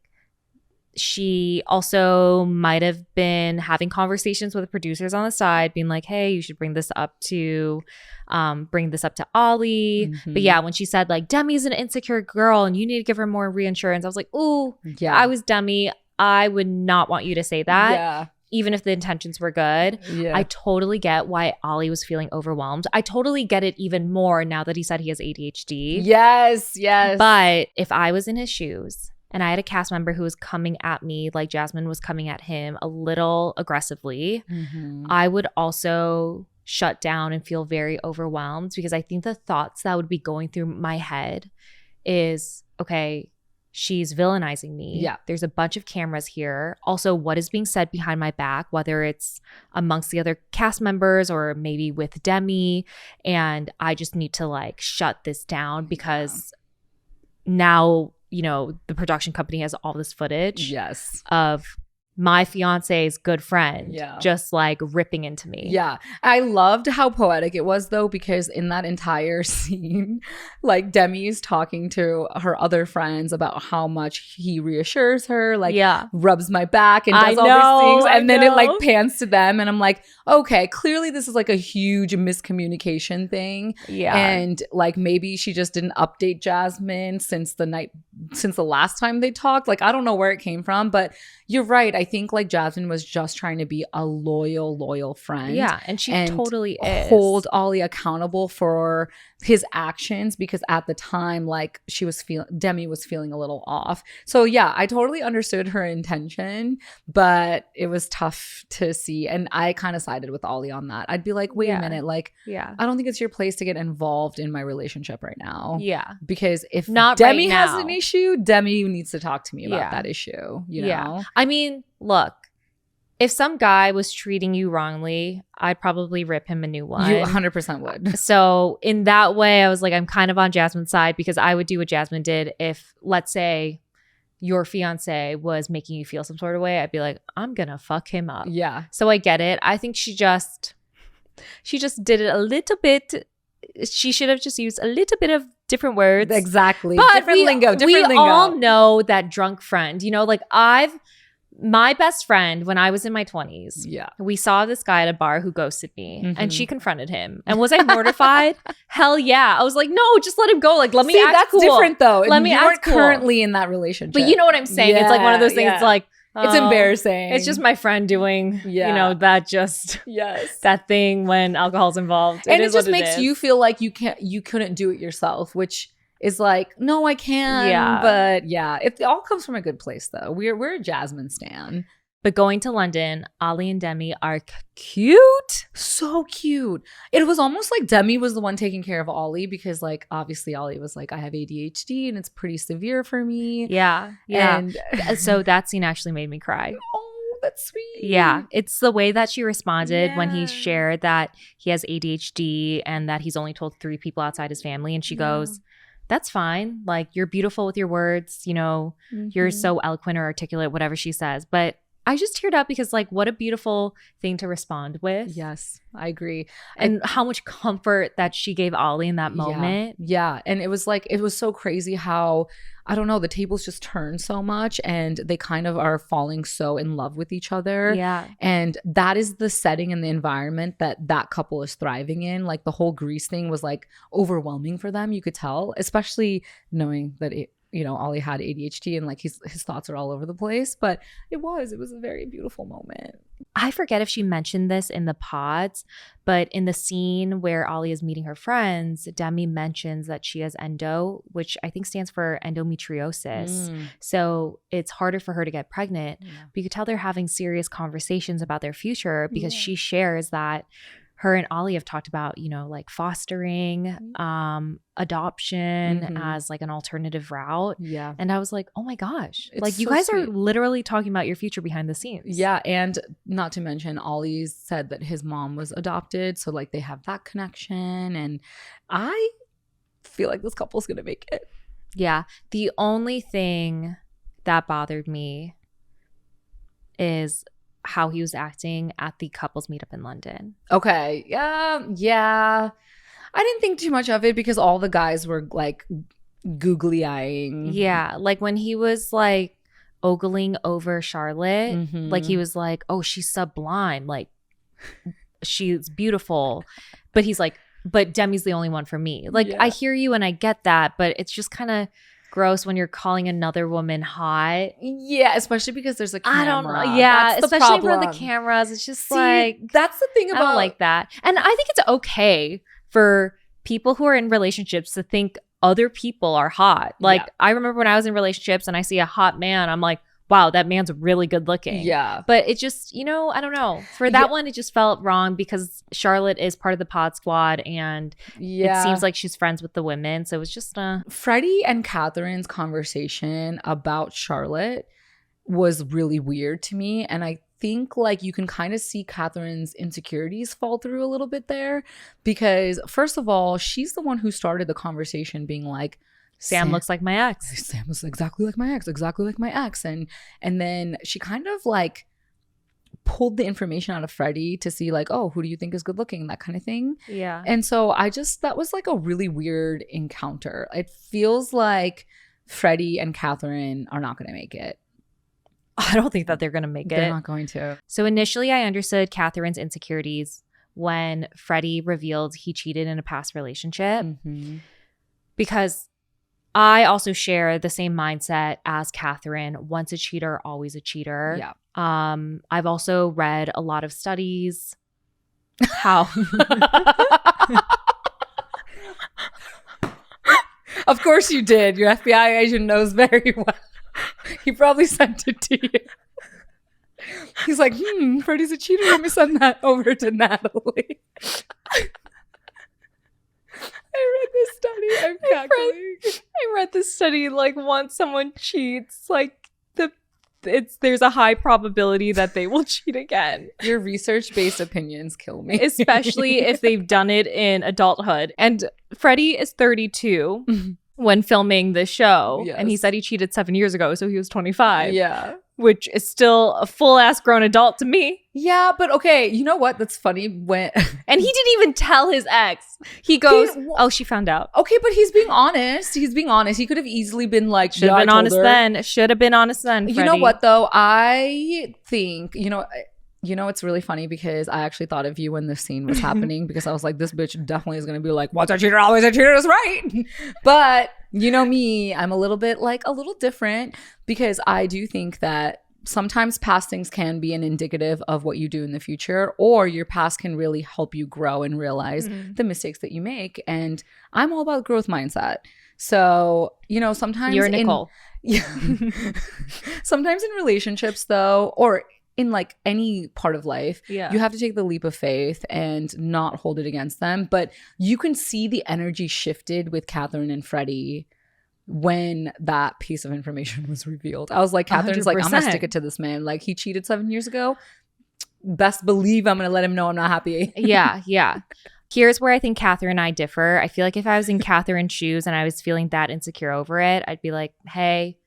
she also might have been having conversations with the producers on the side, being like, hey, you should bring this up to Ollie. But yeah, when she said like, Demi's an insecure girl and you need to give her more reassurance, I was like, ooh, I was Demi. I would not want you to say that. Yeah. Even if the intentions were good. Yeah. I totally get why Ollie was feeling overwhelmed. I totally get it even more now that he said he has ADHD. Yes. But if I was in his shoes and I had a cast member who was coming at me like Jasmine was coming at him a little aggressively, I would also shut down and feel very overwhelmed, because I think the thoughts that would be going through my head is, okay, she's villainizing me. Yeah. There's a bunch of cameras here. Also, what is being said behind my back, whether it's amongst the other cast members or maybe with Demi. And I just need to like shut this down, because now, you know, the production company has all this footage of my fiance's good friend Yeah. just like ripping into me. Yeah. I loved how poetic it was though, because in that entire scene, like Demi's talking to her other friends about how much he reassures her, like Yeah. rubs my back and I does all know, these things. I And then it like know. pans to them. And I'm like, okay, clearly this is like a huge miscommunication thing. Yeah. And like maybe she just didn't update Jasmine since the last time they talked. Like, I don't know where it came from, but you're right. I think like Jasmine was just trying to be a loyal friend. Yeah. And she and totally is. hold Ollie accountable for his actions, because at the time, like Demi was feeling a little off. So yeah, I totally understood her intention, but it was tough to see. And I kind of sided with Ollie on that. I'd be like, wait a minute, like, Yeah. I don't think it's your place to get involved in my relationship right now. Yeah. Because if Not Demi right has now. an issue, Demi needs to talk to me about Yeah. that issue. You know? Yeah. I mean, look, if some guy was treating you wrongly, I'd probably rip him a new one. You 100% would. So in that way, I was like, I'm kind of on Jasmine's side, because I would do what Jasmine did if, let's say, your fiance was making you feel some sort of way. I'd be like, I'm gonna fuck him up. Yeah. So I get it. I think she just did it a little bit. She should have just used a little bit of different words. Exactly. But different lingo. we Lingo. all know that drunk friend. You know, like my best friend when I was in my 20s. Yeah. We saw this guy at a bar who ghosted me, and Mhm. she confronted him. And was I mortified? Hell yeah. I was like, no, just let him go. Like, let me See, act that's cool. different though. Let me you act aren't cool. currently in that relationship. But you know what I'm saying? It's like one of those things. Yeah, It's like, it's oh, embarrassing. It's just my friend doing, Yeah. that just yes. that thing when alcohol's involved. And it is just what makes is. you feel like you couldn't do it yourself, which is like, no, I can. Yeah. But yeah, it all comes from a good place though. We're a Jasmine stan. But going to London, Ollie and Demi are cute. So cute. It was almost like Demi was the one taking care of Ollie, because like obviously Ollie was like, I have ADHD and it's pretty severe for me. Yeah. Yeah. And So that scene actually made me cry. oh, that's sweet. Yeah. It's the way that she responded when he Yeah. shared that he has ADHD and that he's only told 3 people outside his family. And she goes, that's fine. Like, you're beautiful with your words. You know, you're Mhm. so eloquent or articulate, whatever she says. But I just teared up because, like, what a beautiful thing to respond with. Yes, I agree. And how much comfort that she gave Ollie in that moment. Yeah. And it was so crazy how, I don't know, the tables just turned so much and they kind of are falling so in love with each other. Yeah. And that is the setting and the environment that couple is thriving in. Like the whole Grease thing was like overwhelming for them, you could tell, especially knowing that Ollie had ADHD and like his thoughts are all over the place. But it was a very beautiful moment. I forget if she mentioned this in the pods, but in the scene where Ollie is meeting her friends, Demi mentions that she has endo, which I think stands for endometriosis. So it's harder for her to get pregnant. Yeah. But you could tell they're having serious conversations about their future because Yeah. she shares that her and Ollie have talked about, like fostering, adoption Mhm. as like an alternative route. Yeah. And I was like, oh my gosh, It's like you so guys are sweet. literally talking about your future behind the scenes. Yeah, and not to mention Ollie said that his mom was adopted, so like they have that connection, and I feel like this couple's gonna make it. Yeah. The only thing that bothered me is how he was acting at the couples meetup in London. Okay, yeah. I didn't think too much of it because all the guys were like googly eyeing. Yeah. Like when he was like ogling over Charlotte, Mhm. like he was like, oh, she's sublime. Like she's beautiful. But he's like, but Demi's the only one for me. Like Yeah. I hear you and I get that, but it's just kind of gross when you're calling another woman hot. Yeah, especially because there's a camera. I don't know. Yeah, That's the especially for problem. the cameras. It's just See, like, that's the thing I about don't like that. And I think it's okay for people who are in relationships to think other people are hot. Like Yeah. I remember when I was in relationships and I see a hot man, I'm like, wow, that man's really good looking. Yeah. But it just, I don't know. For that one, it just felt wrong because Charlotte is part of the pod squad and Yeah. it seems like she's friends with the women. So it was just Freddie and Catherine's conversation about Charlotte was really weird to me. And I think like you can kind of see Catherine's insecurities fall through a little bit there because first of all, she's the one who started the conversation being like, Sam looks like my ex. Sam was exactly like my ex. And then she kind of like pulled the information out of Freddie to see like, oh, who do you think is good looking, that kind of thing. Yeah. And so that was like a really weird encounter. It feels like Freddie and Catherine are not going to make it. I don't think that they're going to make it. They're not going to. So initially I understood Catherine's insecurities when Freddie revealed he cheated in a past relationship, because I also share the same mindset as Catherine. Once a cheater, always a cheater. Yeah. I've also read a lot of studies how Of course you did. Your FBI agent knows very well. He probably sent it to you. He's like, Freddie's a cheater. Let me send that over to Natalie. I read this study. I'm cackling. I read this study, like once someone cheats, like there's a high probability that they will cheat again. Your research-based opinions kill me. Especially if they've done it in adulthood. And Freddie is 32 when filming this show. Yes. And he said he cheated 7 years ago, so he was 25. Yeah. Which is still a full-ass grown adult to me. Yeah, but okay, you know what? That's funny. And he didn't even tell his ex. He goes, oh, she found out. Okay, but he's being honest. He could have easily been like, should have been honest then. Should have been honest then, Freddie. You know what, though? I think, it's really funny because I actually thought of you when this scene was happening, because I was like, this bitch definitely is going to be like, what's a cheater? Always a cheater is right. But you know me, I'm a little different, because I do think that sometimes past things can be an indicative of what you do in the future, or your past can really help you grow and realize the mistakes that you make. And I'm all about growth mindset. So, sometimes you're Nicole. Sometimes in relationships, though, or in like any part of life, you have to take the leap of faith and not hold it against them. But you can see the energy shifted with Catherine and Freddie when that piece of information was revealed. I was like, Catherine's 100%. Like, I'm gonna stick it to this man. Like, he cheated 7 years ago. Best believe I'm gonna let him know I'm not happy. Yeah. Here's where I think Catherine and I differ. I feel like if I was in Catherine's shoes and I was feeling that insecure over it, I'd be like, hey,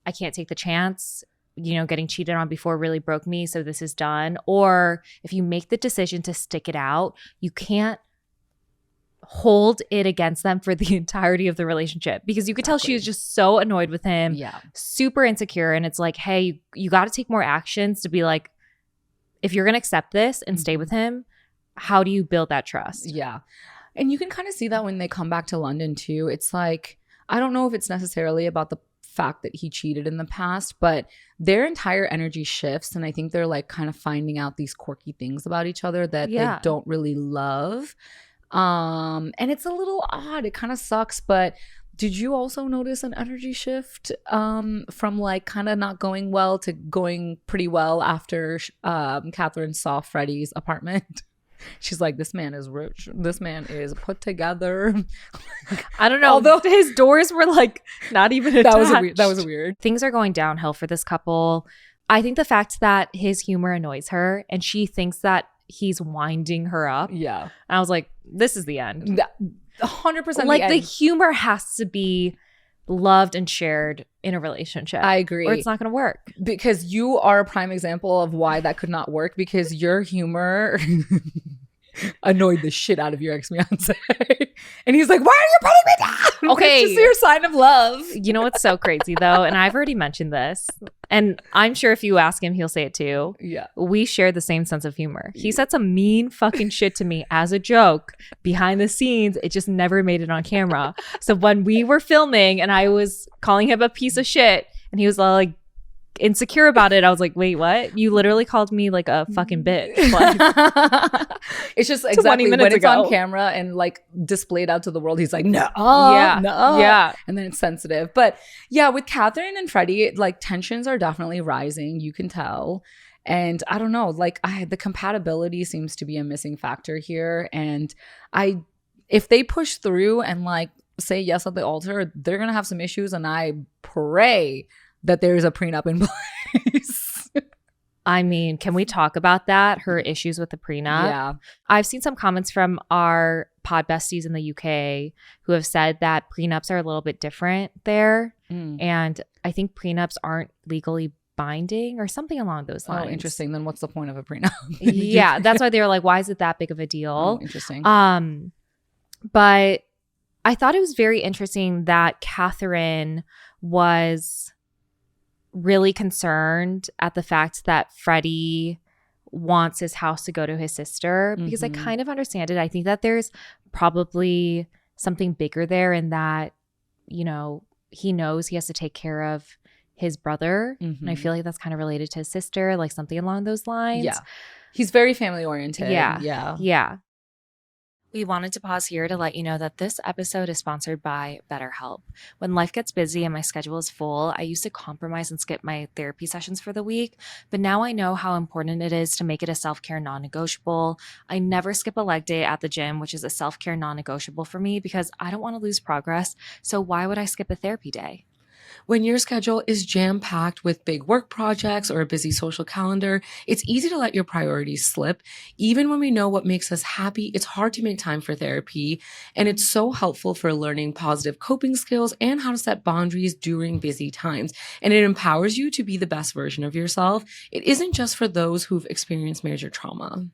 I can't take the chance. Getting cheated on before really broke me, so this is done. Or if you make the decision to stick it out, you can't hold it against them for the entirety of the relationship, because you could tell she was just so annoyed with him, super insecure. And it's like, hey, you got to take more actions to be like, if you're going to accept this and stay with him, how do you build that trust? Yeah. And you can kind of see that when they come back to London too. It's like, I don't know if it's necessarily about the fact that he cheated in the past, but their entire energy shifts, and I think they're like kind of finding out these quirky things about each other that they don't really love. And it's a little odd. It kind of sucks. But did you also notice an energy shift from like kind of not going well to going pretty well after Catherine saw Freddie's apartment? She's like, this man is rich. This man is put together. I don't know. Although his doors were like not even attached. That was weird. Things are going downhill for this couple. I think the fact that his humor annoys her and she thinks that he's winding her up. Yeah. And I was like, this is the end. 100% like the humor has to be loved and shared in a relationship. I agree. Or it's not going to work. Because you are a prime example of why that could not work, because your humor annoyed the shit out of your ex-fiance. And he's like, why are you putting me down? Okay. It's just your sign of love. You know what's so crazy though? And I've already mentioned this, and I'm sure if you ask him, he'll say it too. Yeah. We share the same sense of humor. He said some mean fucking shit to me as a joke behind the scenes. It just never made it on camera. So when we were filming and I was calling him a piece of shit and he was like insecure about it, I was like, wait, what? You literally called me like a fucking bitch. Like, it's just exactly when it's on camera and like displayed out to the world, he's like, no. Yeah. And then it's sensitive. But yeah, with Catherine and Freddie, like tensions are definitely rising. You can tell. And I don't know, like the compatibility seems to be a missing factor here. And if they push through and like say yes at the altar, they're going to have some issues. And I pray that there's a prenup in place. I mean, can we talk about that? Her issues with the prenup? Yeah. I've seen some comments from our pod besties in the UK who have said that prenups are a little bit different there. And I think prenups aren't legally binding or something along those lines. Oh, interesting. Then what's the point of a prenup? Yeah, that's why they were like, why is it that big of a deal? Oh, interesting. But I thought it was very interesting that Catherine was really concerned at the fact that Freddie wants his house to go to his sister, because I kind of understand it. I think that there's probably something bigger there in that, you know, he knows he has to take care of his brother. And I feel like that's kind of related to his sister, like something along those lines. Yeah. He's very family oriented. Yeah. We wanted to pause here to let you know that this episode is sponsored by BetterHelp. When life gets busy and my schedule is full, I used to compromise and skip my therapy sessions for the week, but now I know how important it is to make it a self-care non-negotiable. I never skip a leg day at the gym, which is a self-care non-negotiable for me because I don't want to lose progress, so why would I skip a therapy day? When your schedule is jam-packed with big work projects or a busy social calendar, it's easy to let your priorities slip. Even when we know what makes us happy, it's hard to make time for therapy. And it's so helpful for learning positive coping skills and how to set boundaries during busy times. And it empowers you to be the best version of yourself. It isn't just for those who've experienced major trauma.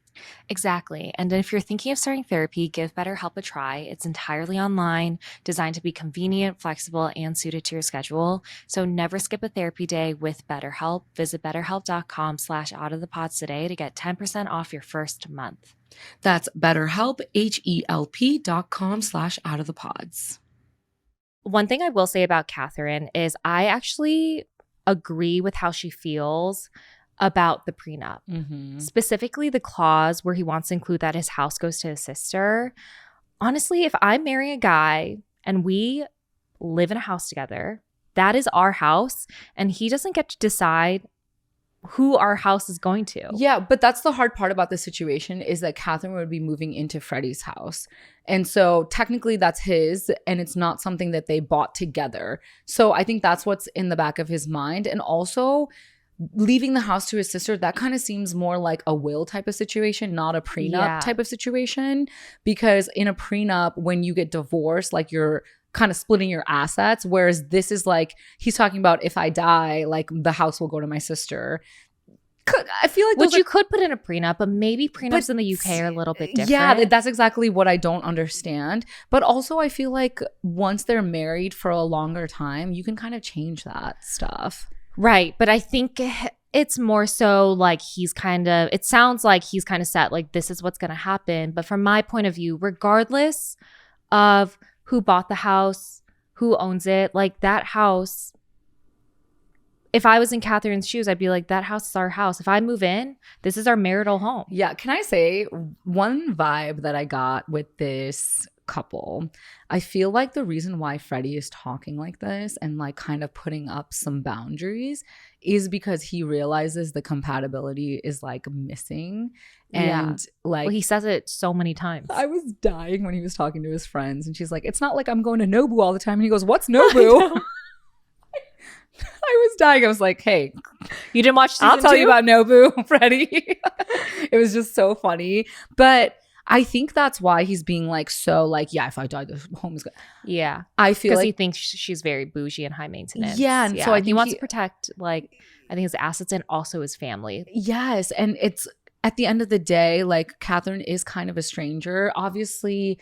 Exactly. And if you're thinking of starting therapy, give BetterHelp a try. It's entirely online, designed to be convenient, flexible, and suited to your schedule. So never skip a therapy day with BetterHelp. Visit betterhelp.com/outofthepods today to get 10% off your first month. That's BetterHelp, HELP.com/outofthepods. One thing I will say about Catherine is I actually agree with how she feels about the prenup, specifically the clause where he wants to include that his house goes to his sister. Honestly, if I marry a guy and we live in a house together, that is our house, and he doesn't get to decide who our house is going to. Yeah, but that's the hard part about the situation is that Catherine would be moving into Freddie's house. And so technically that's his, and it's not something that they bought together. So I think that's what's in the back of his mind. And also leaving the house to his sister, that kind of seems more like a will type of situation, not a prenup type of situation. Because in a prenup, when you get divorced, like you're kind of splitting your assets. Whereas this is like, he's talking about if I die, like the house will go to my sister. I feel like which you could put in a prenup, but maybe prenups in the UK are a little bit different. Yeah, that's exactly what I don't understand. But also I feel like once they're married for a longer time, you can kind of change that stuff. Right. But I think it's more so like it sounds like he's kind of set, like this is what's going to happen. But from my point of view, regardless of who bought the house, who owns it, like that house, if I was in Catherine's shoes, I'd be like, that house is our house. If I move in, this is our marital home. Yeah. Can I say one vibe that I got with this couple? I feel like the reason why Freddie is talking like this and like kind of putting up some boundaries is because he realizes the compatibility is like missing. And like, well, he says it so many times. I was dying when he was talking to his friends and she's like, it's not like I'm going to Nobu all the time. And he goes, what's Nobu? I was dying. I was like, hey, you didn't watch season I'll tell 2? you about Nobu, Freddie. It was just so funny. But I think that's why he's being like, so like, yeah, if I die, the home is good. Yeah. I feel like he thinks she's very bougie and high maintenance. Yeah. And so I think he wants to protect, like, I think his assets and also his family. Yes. And it's at the end of the day, like Catherine is kind of a stranger. Obviously,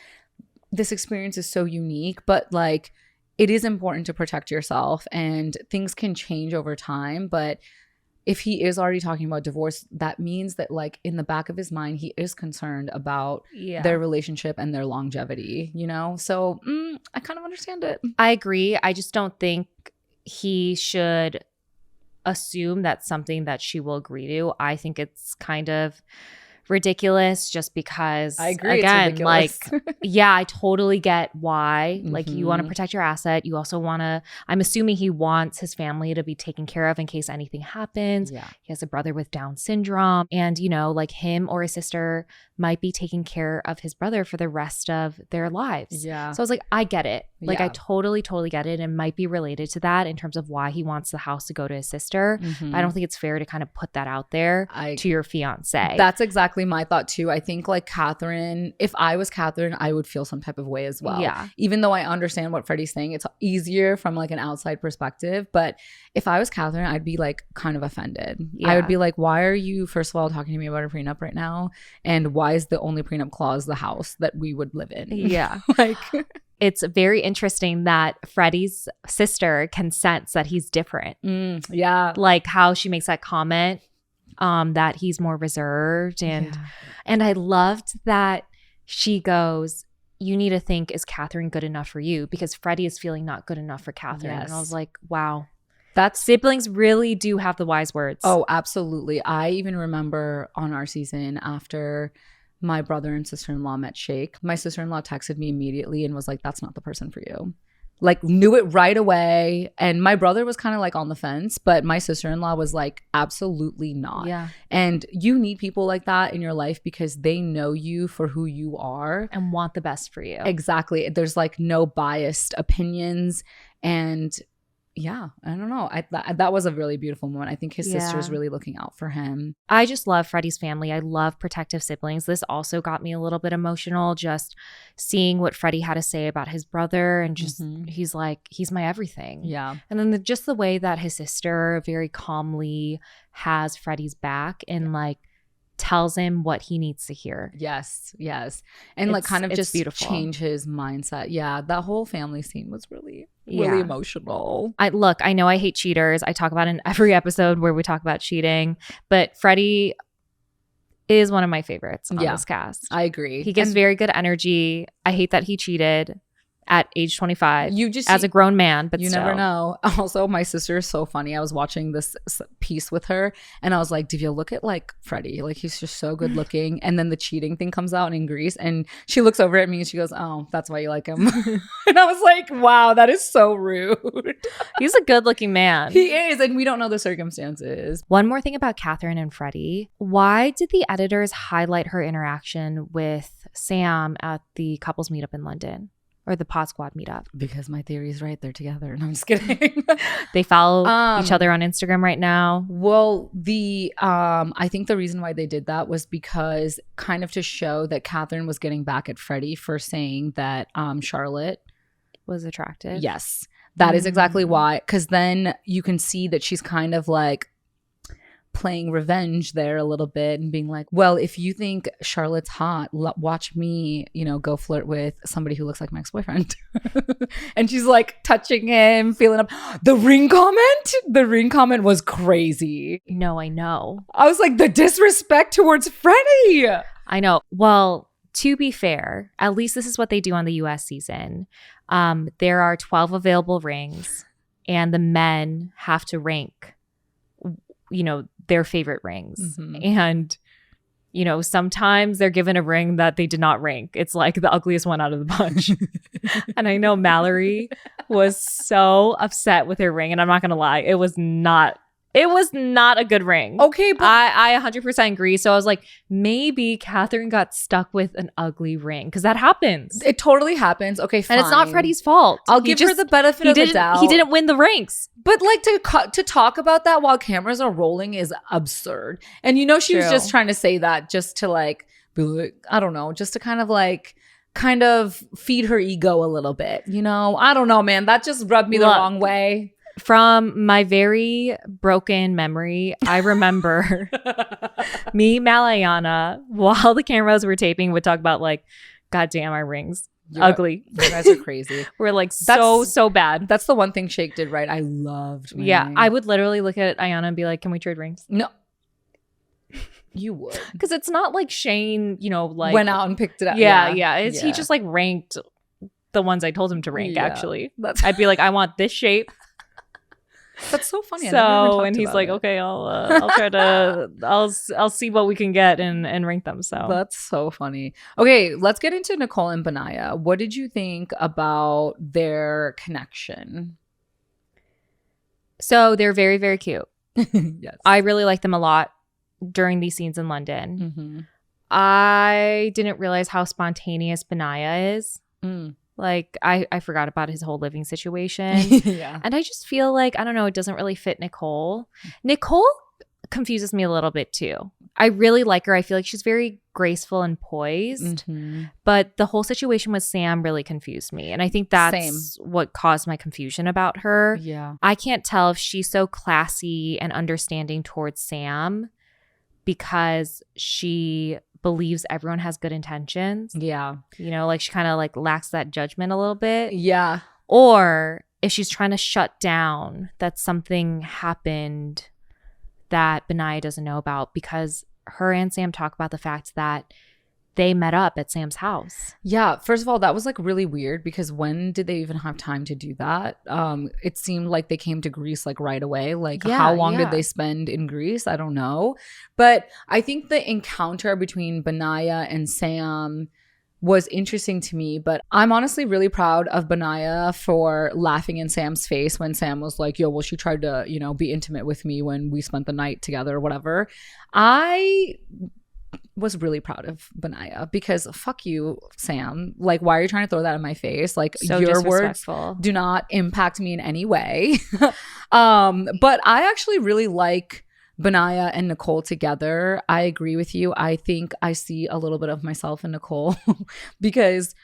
this experience is so unique, but like, it is important to protect yourself and things can change over time. But if he is already talking about divorce, that means that like in the back of his mind, he is concerned about their relationship and their longevity, you know? So I kind of understand it. I agree. I just don't think he should assume that's something that she will agree to. I think it's kind of ridiculous just because I agree, again, it's like ridiculous. I totally get why. Like you want to protect your asset, you also want to, I'm assuming he wants his family to be taken care of in case anything happens. He has a brother with Down syndrome, and you know, like him or his sister might be taking care of his brother for the rest of their lives. So I was like, I get it. Like I totally get it, and might be related to that in terms of why he wants the house to go to his sister. But I don't think it's fair to kind of put that out there to your fiance. That's exactly exactly my thought too. I think like Catherine, if I was Catherine, I would feel some type of way as well. Yeah. Even though I understand what Freddie's saying, it's easier from like an outside perspective. But if I was Catherine, I'd be like kind of offended. Yeah. I would be like, why are you, first of all, talking to me about a prenup right now? And why is the only prenup clause the house that we would live in? Yeah. Like, it's very interesting that Freddie's sister can sense that he's different. yeah. Like how she makes that comment that he's more reserved. And I loved that she goes, you need to think, is Catherine good enough for you? Because Freddie is feeling not good enough for Catherine. Yes. And I was like, wow. That's Siblings really do have the wise words. Oh, absolutely. I even remember on our season after my brother and sister-in-law met Shake, my sister-in-law texted me immediately and was like, that's not the person for you. Like, knew it right away. And my brother was kind of like on the fence, but my sister-in-law was like, absolutely not. Yeah. And you need people like that in your life because they know you for who you are. And want the best for you. Exactly. There's like no biased opinions. And yeah, I don't know. That was a really beautiful moment. I think his sister's really looking out for him. I just love Freddie's family. I love protective siblings. This also got me a little bit emotional, just seeing what Freddie had to say about his brother. And just, he's like, he's my everything. Yeah. And then just the way that his sister very calmly has Freddie's back and like tells him what he needs to hear. Yes. And like kind of just beautiful. Change his mindset. Yeah. That whole family scene was really emotional. I know I hate cheaters. I talk about it in every episode where we talk about cheating, but Freddie is one of my favorites on this cast. I agree. He gives very good energy. I hate that he cheated at age 25 as a grown man, but you still. never know. Also, my sister is so funny. I was watching this piece with her and I was like, Divya, look at like Freddie. Like he's just so good looking. And then the cheating thing comes out in Greece and she looks over at me and she goes, oh, that's why you like him. And I was like, wow, that is so rude. He's a good looking man. He is. And we don't know the circumstances. One more thing about Catherine and Freddie. Why did the editors highlight her interaction with Sam at the couples meetup in London? Or the Pod Squad meetup? Because my theory is right. They're together. No, I'm just kidding. They follow each other on Instagram right now. Well, I think the reason why they did that was because kind of to show that Catherine was getting back at Freddie for saying that Charlotte was attractive. Yes. That is exactly why. Because then you can see that she's kind of like playing revenge there a little bit and being like, well, if you think Charlotte's hot, watch me, go flirt with somebody who looks like my ex-boyfriend. And she's like touching him, feeling up. The ring comment was crazy. No, I know. I was like, the disrespect towards Freddie. I know. Well, to be fair, at least this is what they do on the US season. There are 12 available rings and the men have to rank their favorite rings. And, sometimes they're given a ring that they did not rank. It's like the ugliest one out of the bunch. And I know Mallory was so upset with her ring. And I'm not going to lie, it was not a good ring. Okay, but I 100% agree. So I was like, maybe Catherine got stuck with an ugly ring because that happens. It totally happens. Okay, fine. And it's not Freddie's fault. I'll give her the benefit of the doubt. He didn't win the ranks. But like to talk about that while cameras are rolling is absurd. And she was just trying to say that just to like, be like, I don't know, just to kind of feed her ego a little bit. I don't know, man. That just rubbed me the wrong way. From my very broken memory, I remember me, Malayana, while the cameras were taping, would talk about like, God damn, our rings. Ugly. You guys are crazy. We're like so bad. That's the one thing Shake did right. I loved my Yeah. ring. I would literally look at Ayana and be like, can we trade rings? No. You would. Because it's not like Shane, like went out and picked it up. Yeah. He just like ranked the ones I told him to rank, actually. I'd be like, I want this shape. That's so funny. So, and he's like, okay, I'll try to, I'll see what we can get and rank them. So that's so funny. Okay, let's get into Nicole and Benaya. What did you think about their connection? So they're very, very cute. Yes. I really like them a lot during these scenes in London. I didn't realize how spontaneous Benaya is. Like, I forgot about his whole living situation. Yeah. And I just feel like, I don't know, it doesn't really fit Nicole. Nicole confuses me a little bit too. I really like her. I feel like she's very graceful and poised, but the whole situation with Sam really confused me. And I think that's what caused my confusion about her. Yeah. I can't tell if she's so classy and understanding towards Sam because she believes everyone has good intentions. Yeah. You know, like she kind of like lacks that judgment a little bit. Yeah. Or if she's trying to shut down that something happened that Benaya doesn't know about, because her and Sam talk about the fact that they met up at Sam's house. Yeah. First of all, that was like really weird because when did they even have time to do that? It seemed like they came to Greece like right away. Like how long did they spend in Greece? I don't know. But I think the encounter between Benaya and Sam was interesting to me, but I'm honestly really proud of Benaya for laughing in Sam's face when Sam was like, yo, well, she tried to, you know, be intimate with me when we spent the night together or whatever. I was really proud of Benaya because fuck you, Sam. Like, why are you trying to throw that in my face? Like, So your words do not impact me in any way. But I actually really like Benaya and Nicole together. I agree with you. I think I see a little bit of myself in Nicole because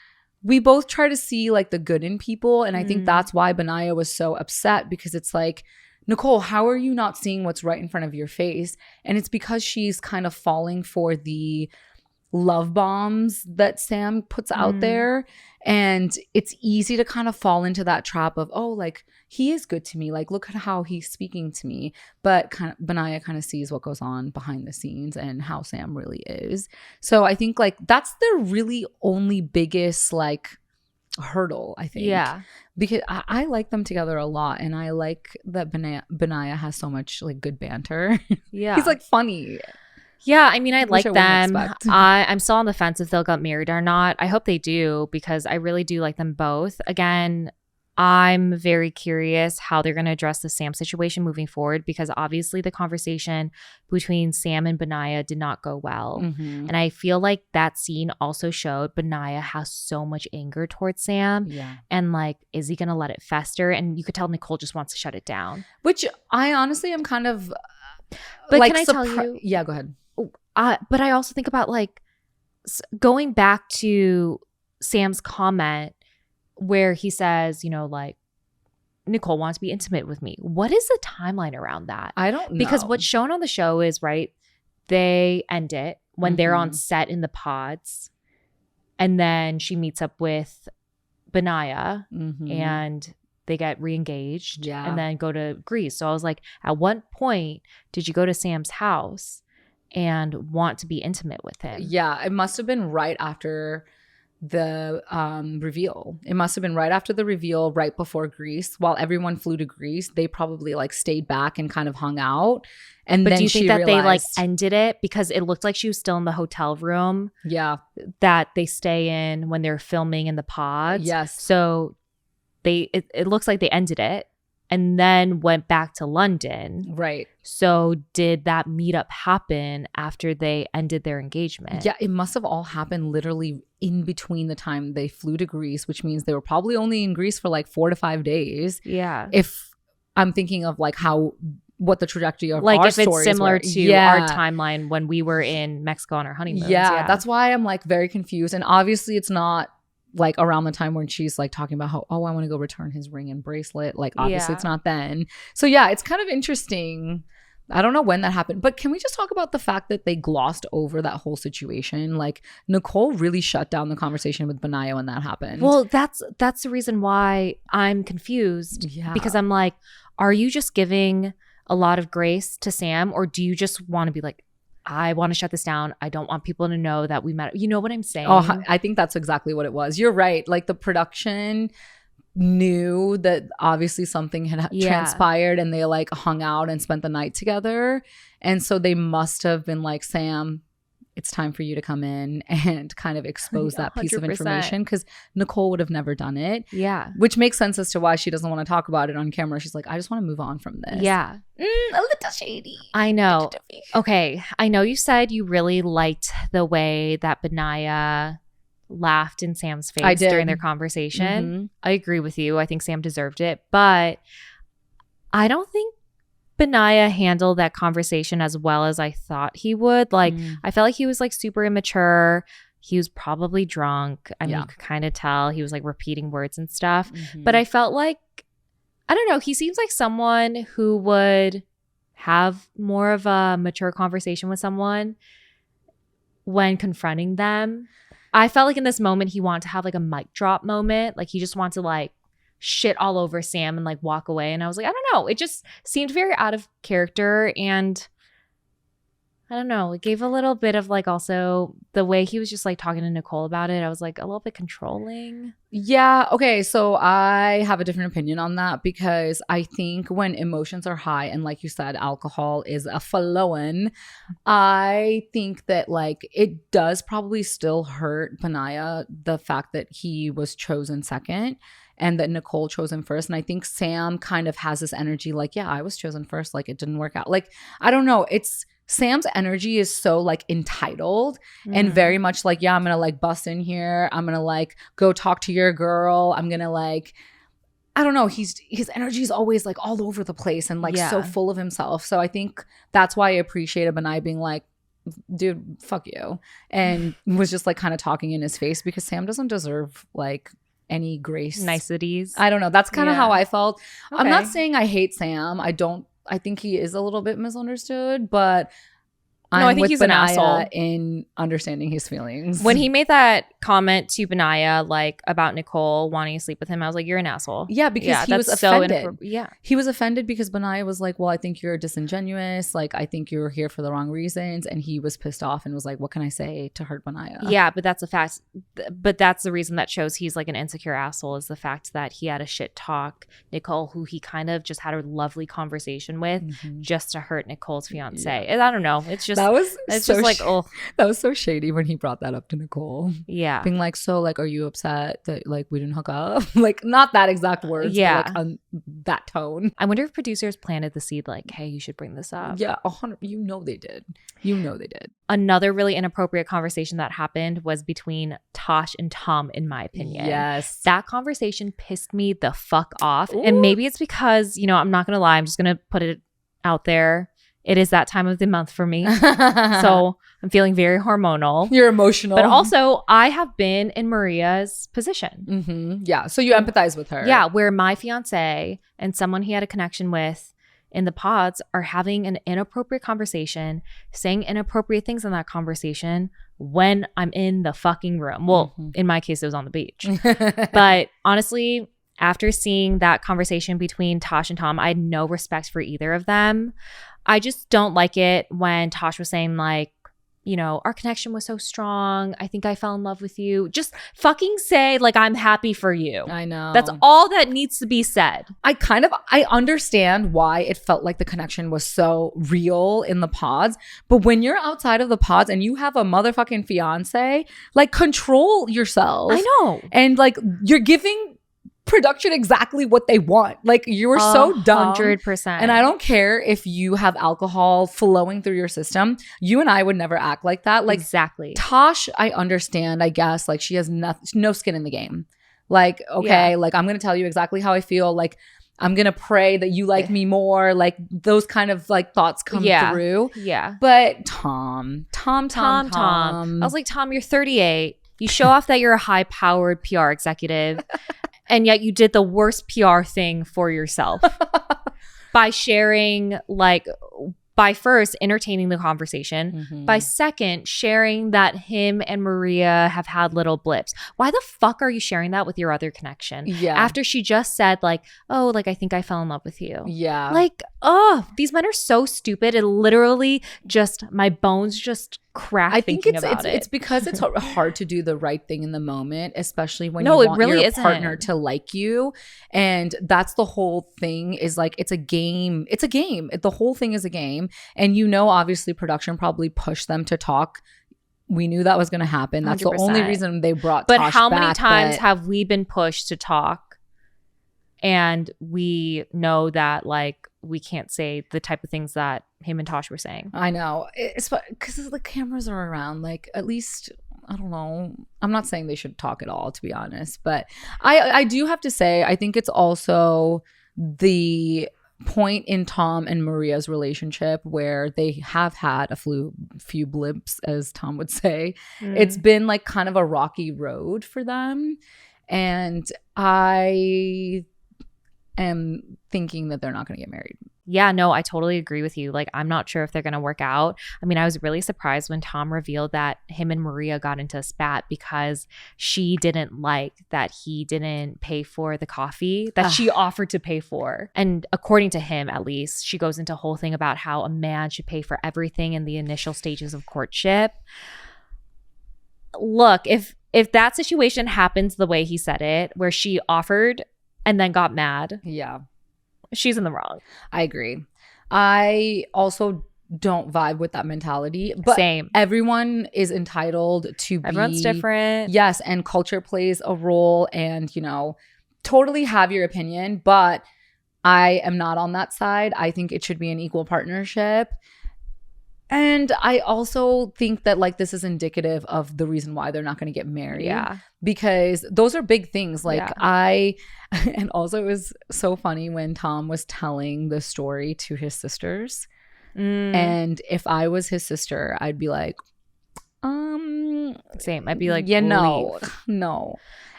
we both try to see like the good in people. And I think that's why Benaya was so upset, because it's like, Nicole, how are you not seeing what's right in front of your face? And it's because she's kind of falling for the love bombs that Sam puts out there. And it's easy to kind of fall into that trap of, oh, like he is good to me. Like, look at how he's speaking to me. But kind of Benaya kind of sees what goes on behind the scenes and how Sam really is. So I think like that's their really only biggest like hurdle, I think. Yeah. Because I like them together a lot. And I like that Benaya has so much like good banter. Yeah. He's like funny. Yeah, I mean, I like I them. wouldn't expect. I'm still on the fence if they'll get married or not. I hope they do because I really do like them both. Again, I'm very curious how they're going to address the Sam situation moving forward, because obviously the conversation between Sam and Benaya did not go well. And I feel like that scene also showed Benaya has so much anger towards Sam. Yeah. And like, is he going to let it fester? And you could tell Nicole just wants to shut it down. Which I honestly am kind of But like, can I tell you? Yeah, go ahead. But I also think about like going back to Sam's comment where he says, you know, like, Nicole wants to be intimate with me. What is the timeline around that? I don't know. Because what's shown on the show is, right, they end it when they're on set in the pods. And then she meets up with Benaya and they get re-engaged and then go to Greece. So I was like, at what point did you go to Sam's house and want to be intimate with him? Yeah, it must have been right after the reveal. It must have been right after the reveal, right before Greece. While everyone flew to Greece, they probably like stayed back and kind of hung out. And but then do you think that realized, they like ended it because it looked like she was still in the hotel room? Yeah, that they stay in when they're filming in the pods. Yes. So it looks like they ended it and then went back to London. Right. So did that meetup happen after they ended their engagement? Yeah, it must have all happened literally in between the time they flew to Greece, which means they were probably only in Greece for like 4 to 5 days. Yeah. If I'm thinking of like what the trajectory of like our if it's similar were. to our timeline when we were in Mexico on our honeymoon. Yeah, that's why I'm like very confused. And obviously it's not like around the time when she's like talking about how, oh, I want to go return his ring and bracelet. Like obviously it's not then. So yeah, it's kind of interesting. I don't know when that happened, but can we just talk about the fact that they glossed over that whole situation? Like Nicole really shut down the conversation with Benaya when that happened. Well, that's the reason why I'm confused. Yeah. Because I'm like, are you just giving a lot of grace to Sam, or do you just want to be like, I want to shut this down. I don't want people to know that we met. You know what I'm saying? Oh, I think that's exactly what it was. You're right. Like the production knew that obviously something had transpired and they like hung out and spent the night together. And so they must have been like, Sam, it's time for you to come in and kind of expose that piece of 100%. information, because Nicole would have never done it. Yeah. Which makes sense as to why she doesn't want to talk about it on camera. She's like, I just want to move on from this. Yeah. A little shady. I know. Okay. I know you said you really liked the way that Benaya laughed in Sam's face during their conversation. I agree with you. I think Sam deserved it. But I don't think Benaya handled that conversation as well as I thought he would. Like, I felt like he was like super immature. He was probably drunk. I mean, you could kind of tell he was like repeating words and stuff. But I felt like, I don't know, he seems like someone who would have more of a mature conversation with someone when confronting them. I felt like in this moment, he wanted to have like a mic drop moment. Like he just wanted to like shit all over Sam and like walk away. And I was like, I don't know. It just seemed very out of character. And I don't know. It gave a little bit of like also the way he was just like talking to Nicole about it. I was like a little bit controlling. Yeah. Okay. So I have a different opinion on that because I think when emotions are high and like you said, alcohol is a flowing, I think that like it does probably still hurt Benaya, the fact that he was chosen second and that Nicole chose him first. And I think Sam kind of has this energy like, yeah, I was chosen first. Like it didn't work out. Like, I don't know. Sam's energy is so like entitled and very much like, yeah, I'm gonna like bust in here. I'm gonna like go talk to your girl. I'm gonna like, I don't know. His energy is always like all over the place and like so full of himself. So I think that's why I appreciated Benai being like, dude, fuck you. And was just like kind of talking in his face because Sam doesn't deserve like any grace. Niceties. I don't know. That's kind of how I felt. Okay. I'm not saying I hate Sam. I think he is a little bit misunderstood, but I think he's an asshole in understanding his feelings. When he made that comment to Benaya, like about Nicole wanting to sleep with him, I was like, "You're an asshole." Yeah, because he was offended. He was offended because Benaya was like, "Well, I think you're disingenuous. Like, I think you're here for the wrong reasons." And he was pissed off and was like, "What can I say to hurt Benaya?" Yeah, but that's a fact. But that's the reason that shows he's like an insecure asshole is the fact that he had a shit talk Nicole, who he kind of just had a lovely conversation with, just to hurt Nicole's fiance. And I don't know. It's just. It's just like, oh, that was so shady when he brought that up to Nicole. Yeah, being like, so like, are you upset that like we didn't hook up? Like, not that exact words. Yeah, but, like on that tone. I wonder if producers planted the seed, like, hey, you should bring this up. Yeah, 100. You know they did. Another really inappropriate conversation that happened was between Tosh and Tom, in my opinion. Yes, that conversation pissed me the fuck off, and maybe it's because I'm not gonna lie, I'm just gonna put it out there. It is that time of the month for me. So I'm feeling very hormonal. You're emotional. But also, I have been in Maria's position. Yeah. So you empathize with her. Yeah. Where my fiance and someone he had a connection with in the pods are having an inappropriate conversation, saying inappropriate things in that conversation when I'm in the fucking room. Well, in my case, it was on the beach. But honestly, after seeing that conversation between Tosh and Tom, I had no respect for either of them. I just don't like it when Tosh was saying like, our connection was so strong. I think I fell in love with you. Just fucking say like, I'm happy for you. I know. That's all that needs to be said. I understand why it felt like the connection was so real in the pods. But when you're outside of the pods and you have a motherfucking fiance, like control yourself. I know. And like you're giving production exactly what they want. Like you're so dumb. 100%. And I don't care if you have alcohol flowing through your system. You and I would never act like that. Like exactly. Tosh, I understand, I guess. Like she has no skin in the game. Like, okay, like I'm going to tell you exactly how I feel. Like I'm going to pray that you like me more. Like those kind of like thoughts come through. Yeah. But Tom. I was like, Tom, you're 38. You show off that you're a high-powered PR executive. And yet you did the worst PR thing for yourself by sharing, like, by first entertaining the conversation, by second sharing that him and Maria have had little blips. Why the fuck are you sharing that with your other connection? Yeah. After she just said like, oh, like I think I fell in love with you. Yeah. Like, oh, these men are so stupid. It literally just, my bones just crack. I think it's because it's hard to do the right thing in the moment, especially when you want your partner to like you. And that's the whole thing is like, it's a game. The whole thing is a game. And obviously production probably pushed them to talk. We knew that was going to happen. That's 100%. The only reason they brought Tosh back. But how many times have we been pushed to talk and we know that like we can't say the type of things that him and Tosh were saying? I know. It's because the cameras are around. Like at least, I don't know. I'm not saying they should talk at all, to be honest. But I do have to say, I think it's also the point in Tom and Maria's relationship where they have had a few blips, as Tom would say. It's been like kind of a rocky road for them. And I am thinking that they're not going to get married. Yeah, no, I totally agree with you. Like, I'm not sure if they're going to work out. I mean, I was really surprised when Tom revealed that him and Maria got into a spat because she didn't like that he didn't pay for the coffee that she offered to pay for. And according to him, at least, she goes into a whole thing about how a man should pay for everything in the initial stages of courtship. Look, if that situation happens the way he said it, where she offered and then got mad, yeah, she's in the wrong. I agree. I also don't vibe with that mentality. But Same. Everyone is entitled to be. Everyone's different. Yes, and culture plays a role, and totally have your opinion. But I am not on that side. I think it should be an equal partnership. And I also think that like this is indicative of the reason why they're not going to get married. Yeah. Because those are big things. Like and also it was so funny when Tom was telling the story to his sisters. And if I was his sister, I'd be like, same. I'd be like, yeah, no.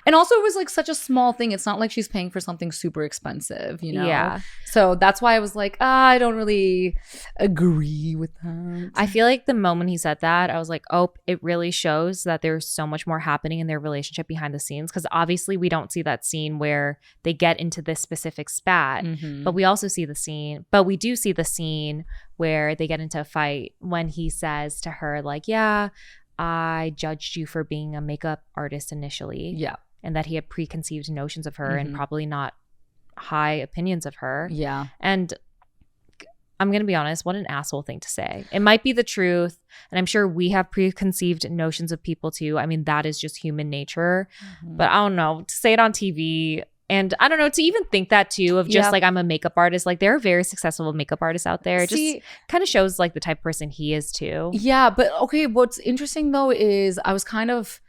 And also it was like such a small thing. It's not like she's paying for something super expensive, Yeah. So that's why I was like, I don't really agree with that. I feel like the moment he said that, I was like, oh, it really shows that there's so much more happening in their relationship behind the scenes. Because obviously we don't see that scene where they get into this specific spat, but we also see the scene. But we do see the scene where they get into a fight when he says to her, like, yeah, I judged you for being a makeup artist initially. Yeah. And that he had preconceived notions of her and probably not high opinions of her. Yeah. And I'm going to be honest, what an asshole thing to say. It might be the truth. And I'm sure we have preconceived notions of people too. I mean, that is just human nature. But I don't know, to say it on TV and I don't know, to even think that too of just like I'm a makeup artist. Like there are very successful makeup artists out there. It just kind of shows like the type of person he is too. Yeah. But okay, what's interesting though is I was kind of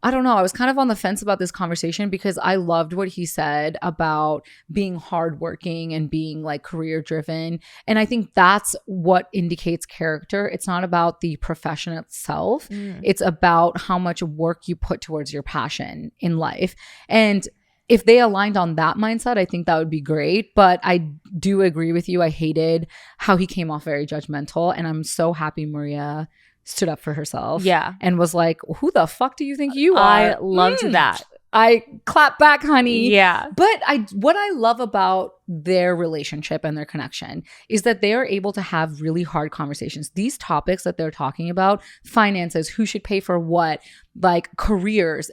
on the fence about this conversation because I loved what he said about being hardworking and being like career driven. And I think that's what indicates character. It's not about the profession itself. It's about how much work you put towards your passion in life. And if they aligned on that mindset, I think that would be great. But I do agree with you. I hated how he came off very judgmental. And I'm so happy Maria stood up for herself. Yeah. And was like, who the fuck do you think you are? I loved that. I clap back, honey. Yeah. But what I love about their relationship and their connection is that they are able to have really hard conversations. These topics that they're talking about, finances, who should pay for what, like careers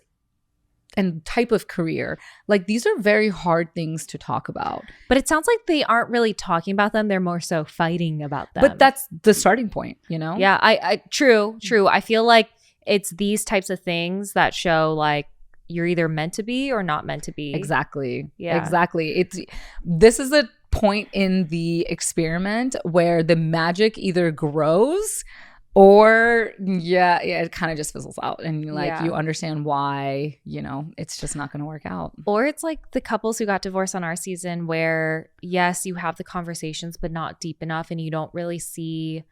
and type of career, like these are very hard things to talk about. But it sounds like they aren't really talking about them. They're more so fighting about them. But that's the starting point, Yeah, I true. I feel like it's these types of things that show like you're either meant to be or not meant to be. Exactly. Yeah. Exactly. This is a point in the experiment where the magic either grows or it kind of just fizzles out and you understand why it's just not going to work out. Or it's like the couples who got divorced on our season where yes, you have the conversations but not deep enough and you don't really see,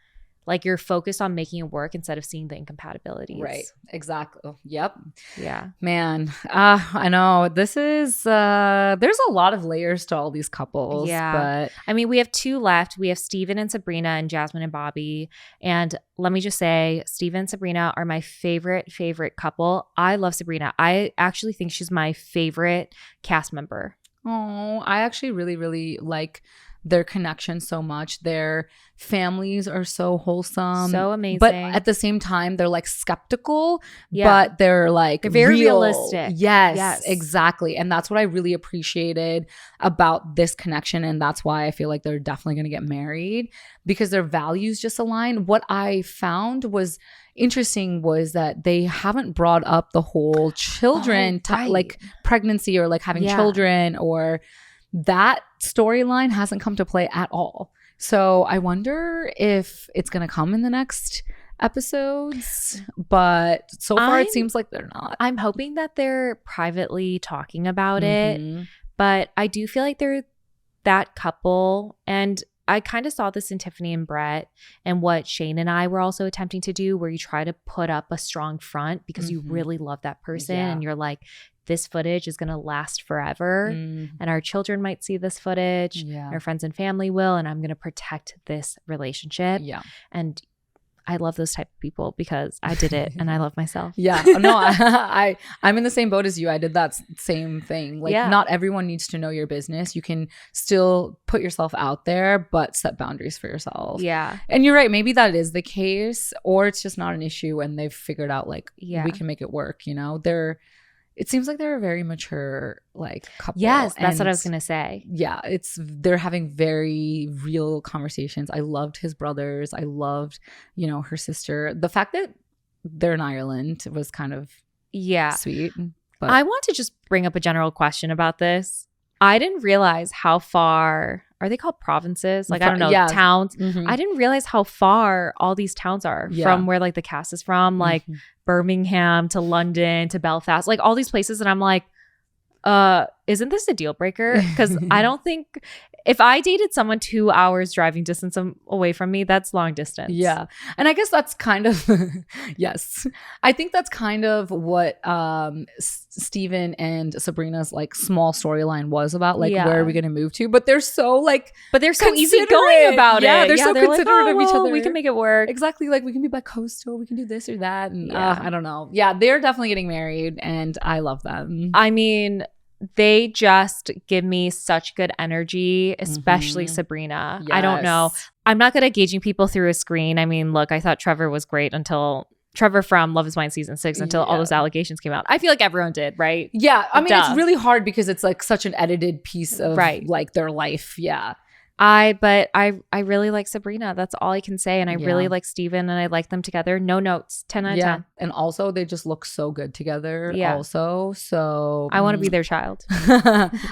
like you're focused on making it work instead of seeing the incompatibilities. Right. Exactly. Oh, yep. Yeah. Man, I know this is there's a lot of layers to all these couples. Yeah. But I mean, we have two left. We have Steven and Sabrina and Jasmine and Bobby. And let me just say, Steven and Sabrina are my favorite couple. I love Sabrina. I actually think she's my favorite cast member. Oh, I actually really, really like their connection so much. Their families are so wholesome, so amazing, but at the same time they're like skeptical, but they're like very real. realistic. Yes, exactly. And that's what I really appreciated about this connection, and that's why I feel like they're definitely going to get married because their values just align. What I found was interesting was that they haven't brought up the whole children like pregnancy or like having children, or that storyline hasn't come to play at all. So I wonder if it's going to come in the next episodes, but so far it seems like they're not. I'm hoping that they're privately talking about it, but I do feel like that couple, and I kind of saw this in Tiffany and Brett and what Shane and I were also attempting to do, where you try to put up a strong front because you really love that person and you're like, this footage is going to last forever and our children might see this footage, our friends and family will, and I'm going to protect this relationship. Yeah. And I love those type of people because I did it and I love myself. Yeah. No, I'm in the same boat as you. I did that same thing. Like not everyone needs to know your business. You can still put yourself out there, but set boundaries for yourself. Yeah. And you're right. Maybe that is the case, or it's just not an issue and they've figured out like, we can make it work. You know, it seems like they're a very mature like couple. Yes, that's what I was gonna say. Yeah, they're having very real conversations. I loved his brothers. I loved, her sister. The fact that they're in Ireland was kind of sweet. But I want to just bring up a general question about this. I didn't realize how far, are they called provinces? Like, I don't know, towns. I didn't realize how far all these towns are from where like the cast is from, like Birmingham to London to Belfast, like all these places. And I'm like, isn't this a deal breaker? Because I don't think, if I dated someone 2 hours driving distance away from me, that's long distance. Yeah. And I guess that's kind of, yes. I think that's kind of what Steven and Sabrina's like small storyline was about, like where are we going to move to? But they're so easygoing about it. Yeah, they're so considerate like, of each other. We can make it work. Exactly. Like we can be bi-coastal, we can do this or that. And I don't know. Yeah, they're definitely getting married and I love them. I mean, they just give me such good energy, especially Sabrina. Yes. I don't know. I'm not good at gauging people through a screen. I mean, look, I thought Trevor was great until Trevor from Love is Blind season 6 until all those allegations came out. I feel like everyone did, right? Yeah. I mean, it's really hard because it's like such an edited piece of like their life. Yeah. But I really like Sabrina. That's all I can say. And I really like Steven and I like them together. No notes. 10 out of 10. And also they just look so good together also. So I want to be their child.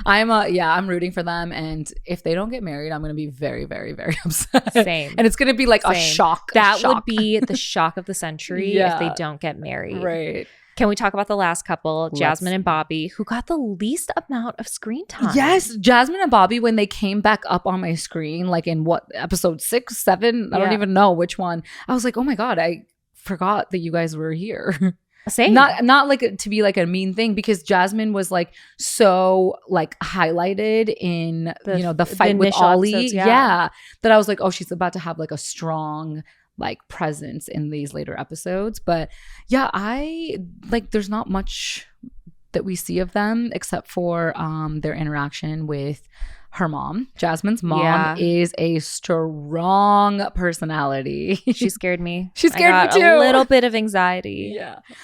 I'm rooting for them. And if they don't get married, I'm going to be very, very, very upset. Same. And it's going to be like a shock. That would be the shock of the century if they don't get married. Right. Can we talk about the last couple, Jasmine and Bobby, who got the least amount of screen time? Yes, Jasmine and Bobby, when they came back up on my screen, like in what, episode 6, 7? I don't even know which one. I was like, oh my God, I forgot that you guys were here. Same. Not like to be like a mean thing, because Jasmine was like so like highlighted in the fight with Ollie. Episodes, that I was like, oh, she's about to have like a strong like presence in these later episodes. But I like there's not much that we see of them except for their interaction with her mom. Jasmine's mom is a strong personality. She scared me. She scared me too. A little bit of anxiety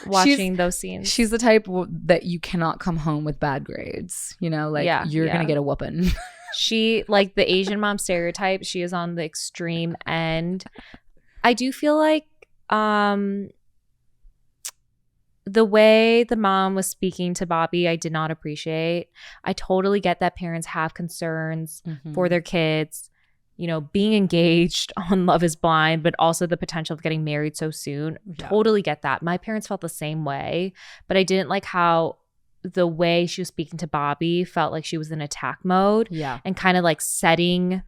watching those scenes. She's the type that you cannot come home with bad grades. You're gonna get a whooping. She, like the Asian mom stereotype, she is on the extreme end. I do feel like the way the mom was speaking to Bobby, I did not appreciate. I totally get that parents have concerns for their kids, being engaged on Love is Blind, but also the potential of getting married so soon. Totally get that. My parents felt the same way, but I didn't like how the way she was speaking to Bobby felt like she was in attack mode and kind of like setting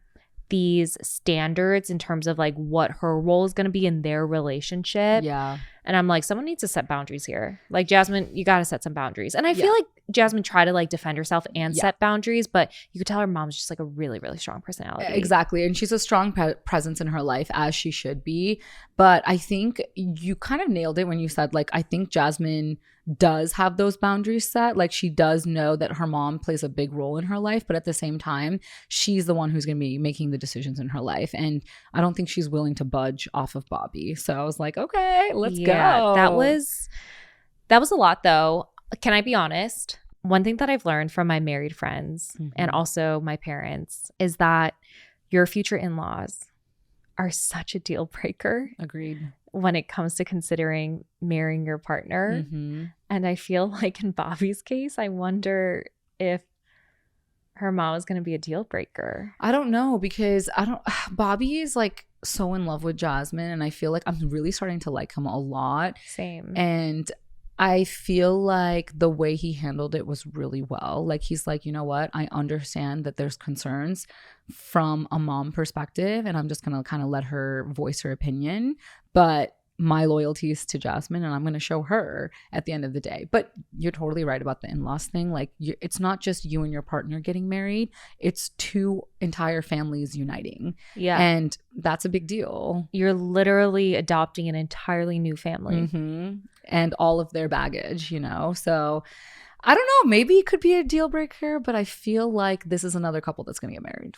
these standards in terms of like what her role is going to be in their relationship. And I'm like, someone needs to set boundaries here. Like, Jasmine, you got to set some boundaries. And I feel like Jasmine tried to like defend herself and set boundaries, but you could tell her mom's just like a really, really strong personality. Exactly. And she's a strong presence in her life, as she should be. But I think you kind of nailed it when you said, like, I think Jasmine does have those boundaries set. Like, she does know that her mom plays a big role in her life, but at the same time, she's the one who's going to be making the decisions in her life. And I don't think she's willing to budge off of Bobby. So I was like, okay, let's go. That was a lot, though. Can I be honest? One thing that I've learned from my married friends and also my parents is that your future in-laws are such a deal breaker. Agreed. When it comes to considering marrying your partner. And I feel like in Bobby's case, I wonder if her mom is going to be a deal breaker. I don't know, because Bobby is like so in love with Jasmine, and I feel like I'm really starting to like him a lot. Same. And I feel like the way he handled it was really well. Like, he's like, you know what? I understand that there's concerns from a mom perspective, and I'm just going to kind of let her voice her opinion. But my loyalty is to Jasmine, and I'm going to show her at the end of the day. But you're totally right about the in-laws thing. Like, it's not just you and your partner getting married. It's two entire families uniting. Yeah. And that's a big deal. You're literally adopting an entirely new family. Mm-hmm. And all of their baggage, you know? So I don't know. Maybe it could be a deal breaker, but I feel like this is another couple that's going to get married.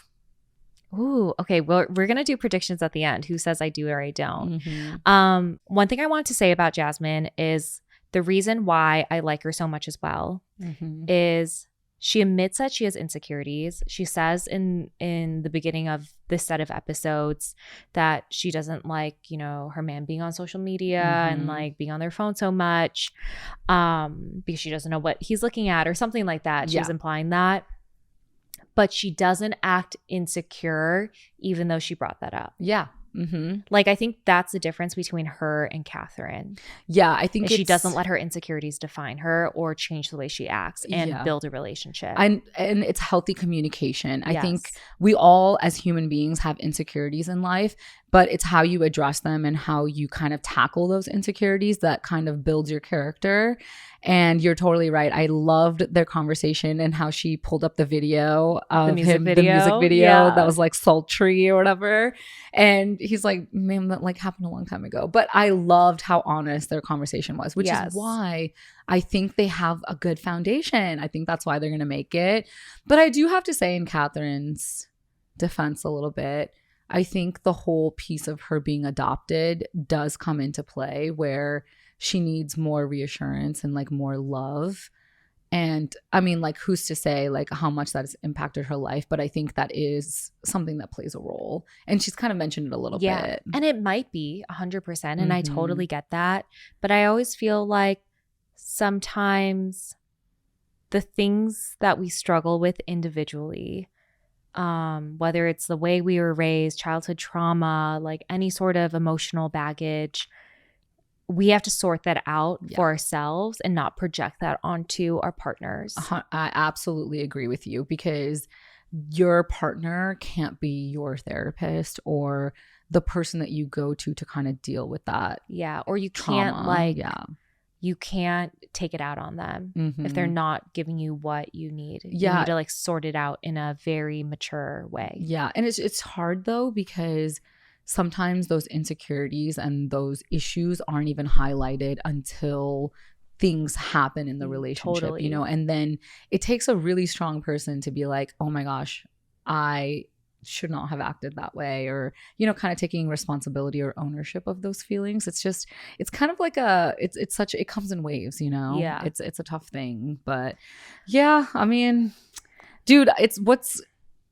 Ooh, okay. Well, we're going to do predictions at the end. Who says I do or I don't? Mm-hmm. One thing I wanted to say about Jasmine is the reason why I like her so much as well Mm-hmm. is she admits that she has insecurities. She says in the beginning of this set of episodes that she doesn't like, you know, her man being on social media and Mhm. like being on their phone so much because she doesn't know what he's looking at or something like that. She was Yeah. implying that. But she doesn't act insecure even though she brought that up. Yeah. Mm-hmm. Like, I think that's the difference between her and Catherine. Yeah. I think She doesn't let her insecurities define her or change the way she acts and Yeah. build a relationship. and it's healthy communication. I think Yes. we all as human beings have insecurities in life, but it's how you address them and how you kind of tackle those insecurities that kind of builds your character. And you're totally right. I loved their conversation and how she pulled up the video of The music the music video? video Yeah. that was like sultry or whatever. And he's like, man, that like happened a long time ago. But I loved how honest their conversation was, which Yes. is why I think they have a good foundation. I think that's why they're going to make it. But I do have to say, in Catherine's defense a little bit, I think the whole piece of her being adopted does come into play where she needs more reassurance and like more love. And I mean, like, who's to say like how much that has impacted her life? But I think that is something that plays a role. And she's kind of mentioned it a little bit. And it might be 100%. And I Mhm. totally get that. But I always feel like sometimes the things that we struggle with individually, whether it's the way we were raised, childhood trauma, like any sort of emotional baggage, we have to sort that out Yeah. for ourselves and not project that onto our partners. I absolutely agree with you, because your partner can't be your therapist or the person that you go to kind of deal with that Yeah. Or you trauma. can't like, yeah. you can't take it out on them if they're Mhm. not giving you what you need. You Yeah. need to like sort it out in a very mature way. Yeah, and it's hard though, because sometimes those insecurities and those issues aren't even highlighted until things happen in the relationship, Totally. you know, and then it takes a really strong person to be like, oh my gosh, I should not have acted that way, or, you know, kind of taking responsibility or ownership of those feelings. It's kind of like it comes in waves, you know. Yeah. It's a tough thing, but yeah, I mean, dude, it's what's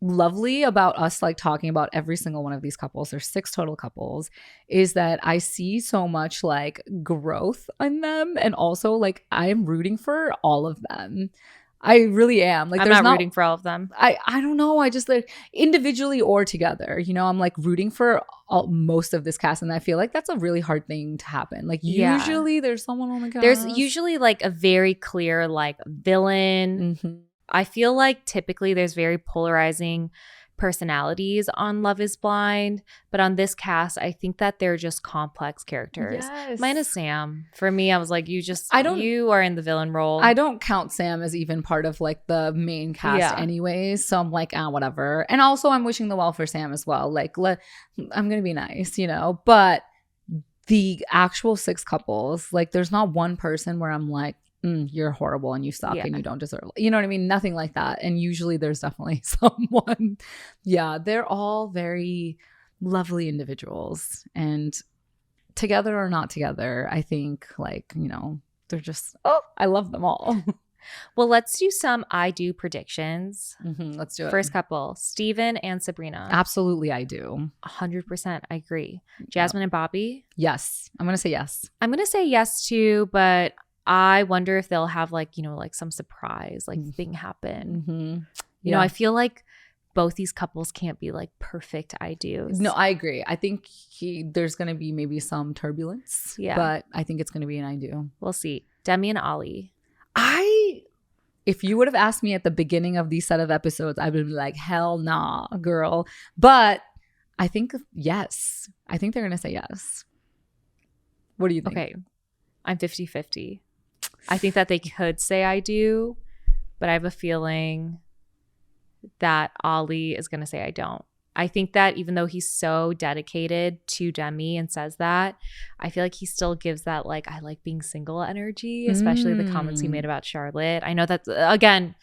lovely about us like talking about every single one of these couples, there's 6 total couples, is that I see so much like growth in them, and also like I'm rooting for all of them. I really am. Like, I'm there's not rooting for all of them. I don't know. I just like individually or together, you know, I'm like rooting for most of this cast, and I feel like that's a really hard thing to happen. Like, Yeah. usually there's someone on the cast. There's usually like a very clear like villain. Mhm. I feel like typically there's very polarizing personalities on Love is Blind, but on this cast, I think that they're just complex characters. Yes. Minus Sam. For me, I was like, I don't- you are in the villain role. I don't count Sam as even part of like the main cast Yeah. anyways. So I'm like, whatever. And also I'm wishing the well for Sam as well. Like, I'm going to be nice, you know, but the actual 6 couples, like there's not one person where I'm like, you're horrible and you suck Yeah. and you don't deserve, you know what I mean? Nothing like that. And usually there's definitely someone. Yeah, they're all very lovely individuals, and together or not together, I think like, you know, they're just, I love them all. Well, let's do some I do predictions. Let's do it. First couple, Steven and Sabrina. Absolutely, I do. 100% I agree. Jasmine and Bobby. Yes, I'm gonna say yes. I'm going to say yes too, but I wonder if they'll have like, you know, like some surprise, like thing happen. You know, I feel like both these couples can't be like perfect I do's. No, I agree. I think there's gonna be maybe some turbulence. Yeah. But I think it's gonna be an I do. We'll see. Demi and Ollie. If you would have asked me at the beginning of these set of episodes, I would be like, hell nah, girl. But I think yes. I think they're going to say yes. What do you think? Okay. I'm 50-50. I think that they could say I do, but I have a feeling that Ollie is going to say I don't. I think that even though he's so dedicated to Demi and says that, I feel like he still gives that like, I like being single energy, especially the comments he made about Charlotte. I know that, again,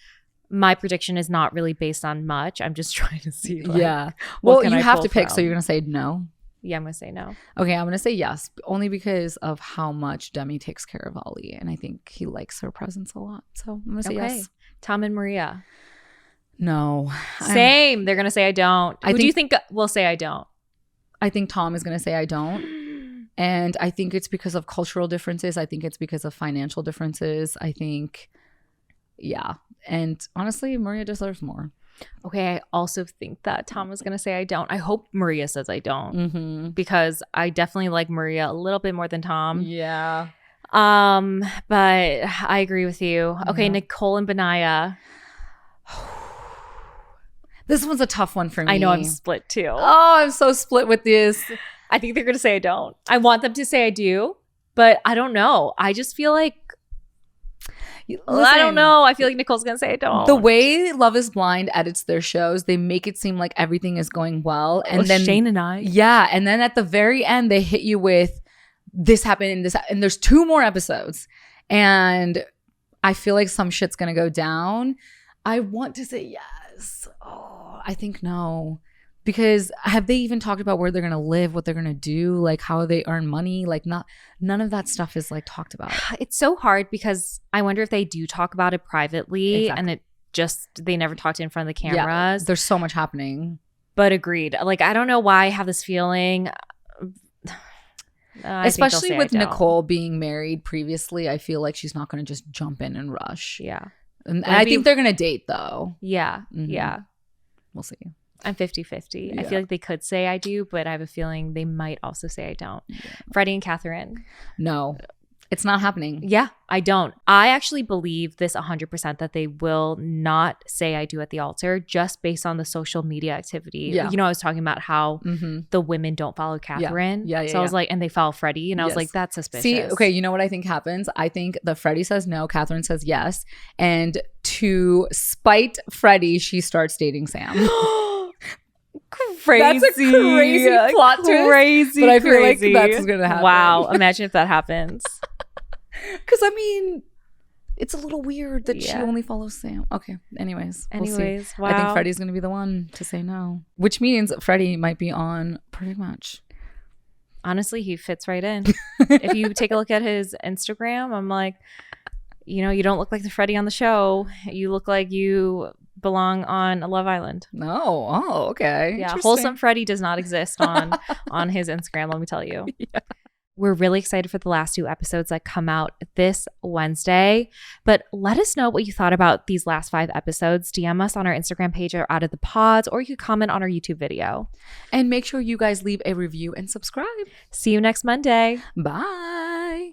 my prediction is not really based on much. I'm just trying to see. Like, yeah. Well, you have to pick. So you're going to say no? Yeah, I'm going to say no. Okay, I'm going to say yes, only because of how much Demi takes care of Ollie. And I think he likes her presence a lot. So I'm going to say yes. Tom and Maria. No. Same. They're going to say I don't. Who do you think will say I don't? I think Tom is going to say I don't. And I think it's because of cultural differences. I think it's because of financial differences. I think, yeah. And honestly, Maria deserves more. Okay, I also think that Tom is going to say I don't. I hope Maria says I don't because I definitely like Maria a little bit more than Tom. Yeah. But I agree with you. Okay, Nicole and Benaya. This one's a tough one for me. I know I'm split too. Oh, I'm so split with this. I think they're going to say I don't. I want them to say I do, but I don't know. I just feel like, I don't know. I feel like Nicole's going to say I don't. The way Love is Blind edits their shows, they make it seem like everything is going well. And then Shane and I. Yeah. And then at the very end, they hit you with this happened and there's 2 more episodes. And I feel like some shit's going to go down. I want to say yes. Oh, I think no. Because have they even talked about where they're going to live, what they're going to do, like how they earn money? Like none of that stuff is like talked about. It's so hard because I wonder if they do talk about it privately and they never talked in front of the cameras. Yeah, there's so much happening. But agreed. Like, I don't know why I have this feeling. Especially with Nicole being married previously, I feel like she's not going to just jump in and rush. Yeah. And I think they're going to date though. Yeah. Yeah. We'll see. I'm 50-50. Yeah. I feel like they could say I do, but I have a feeling they might also say I don't. Yeah. Freddie and Catherine. No, it's not happening. Yeah, I don't. I actually believe this 100% that they will not say I do at the altar just based on the social media activity. Yeah. You know, I was talking about how the women don't follow Catherine. Yeah. So I was like, and they follow Freddie. And I was like, that's suspicious. See, okay, you know what I think happens? I think that Freddie says no, Catherine says yes. And to spite Freddie, she starts dating Sam. Crazy. That's a crazy plot twist. Crazy. But I feel like that's what's going to happen. Wow. Imagine if that happens. Because, I mean, it's a little weird that she only follows Sam. Okay. Anyways, we'll see. Wow. I think Freddie's going to be the one to say no. Which means Freddie might be on pretty much. Honestly, he fits right in. If you take a look at his Instagram, I'm like, you know, you don't look like the Freddie on the show. You look like you belong on Love Island. No. Oh, okay. Yeah. Wholesome Freddie does not exist on his Instagram, let me tell you. Yeah. We're really excited for the last 2 episodes that come out this Wednesday. But let us know what you thought about these last 5 episodes. DM us on our Instagram page or out of the pods, or you can comment on our YouTube video. And make sure you guys leave a review and subscribe. See you next Monday. Bye.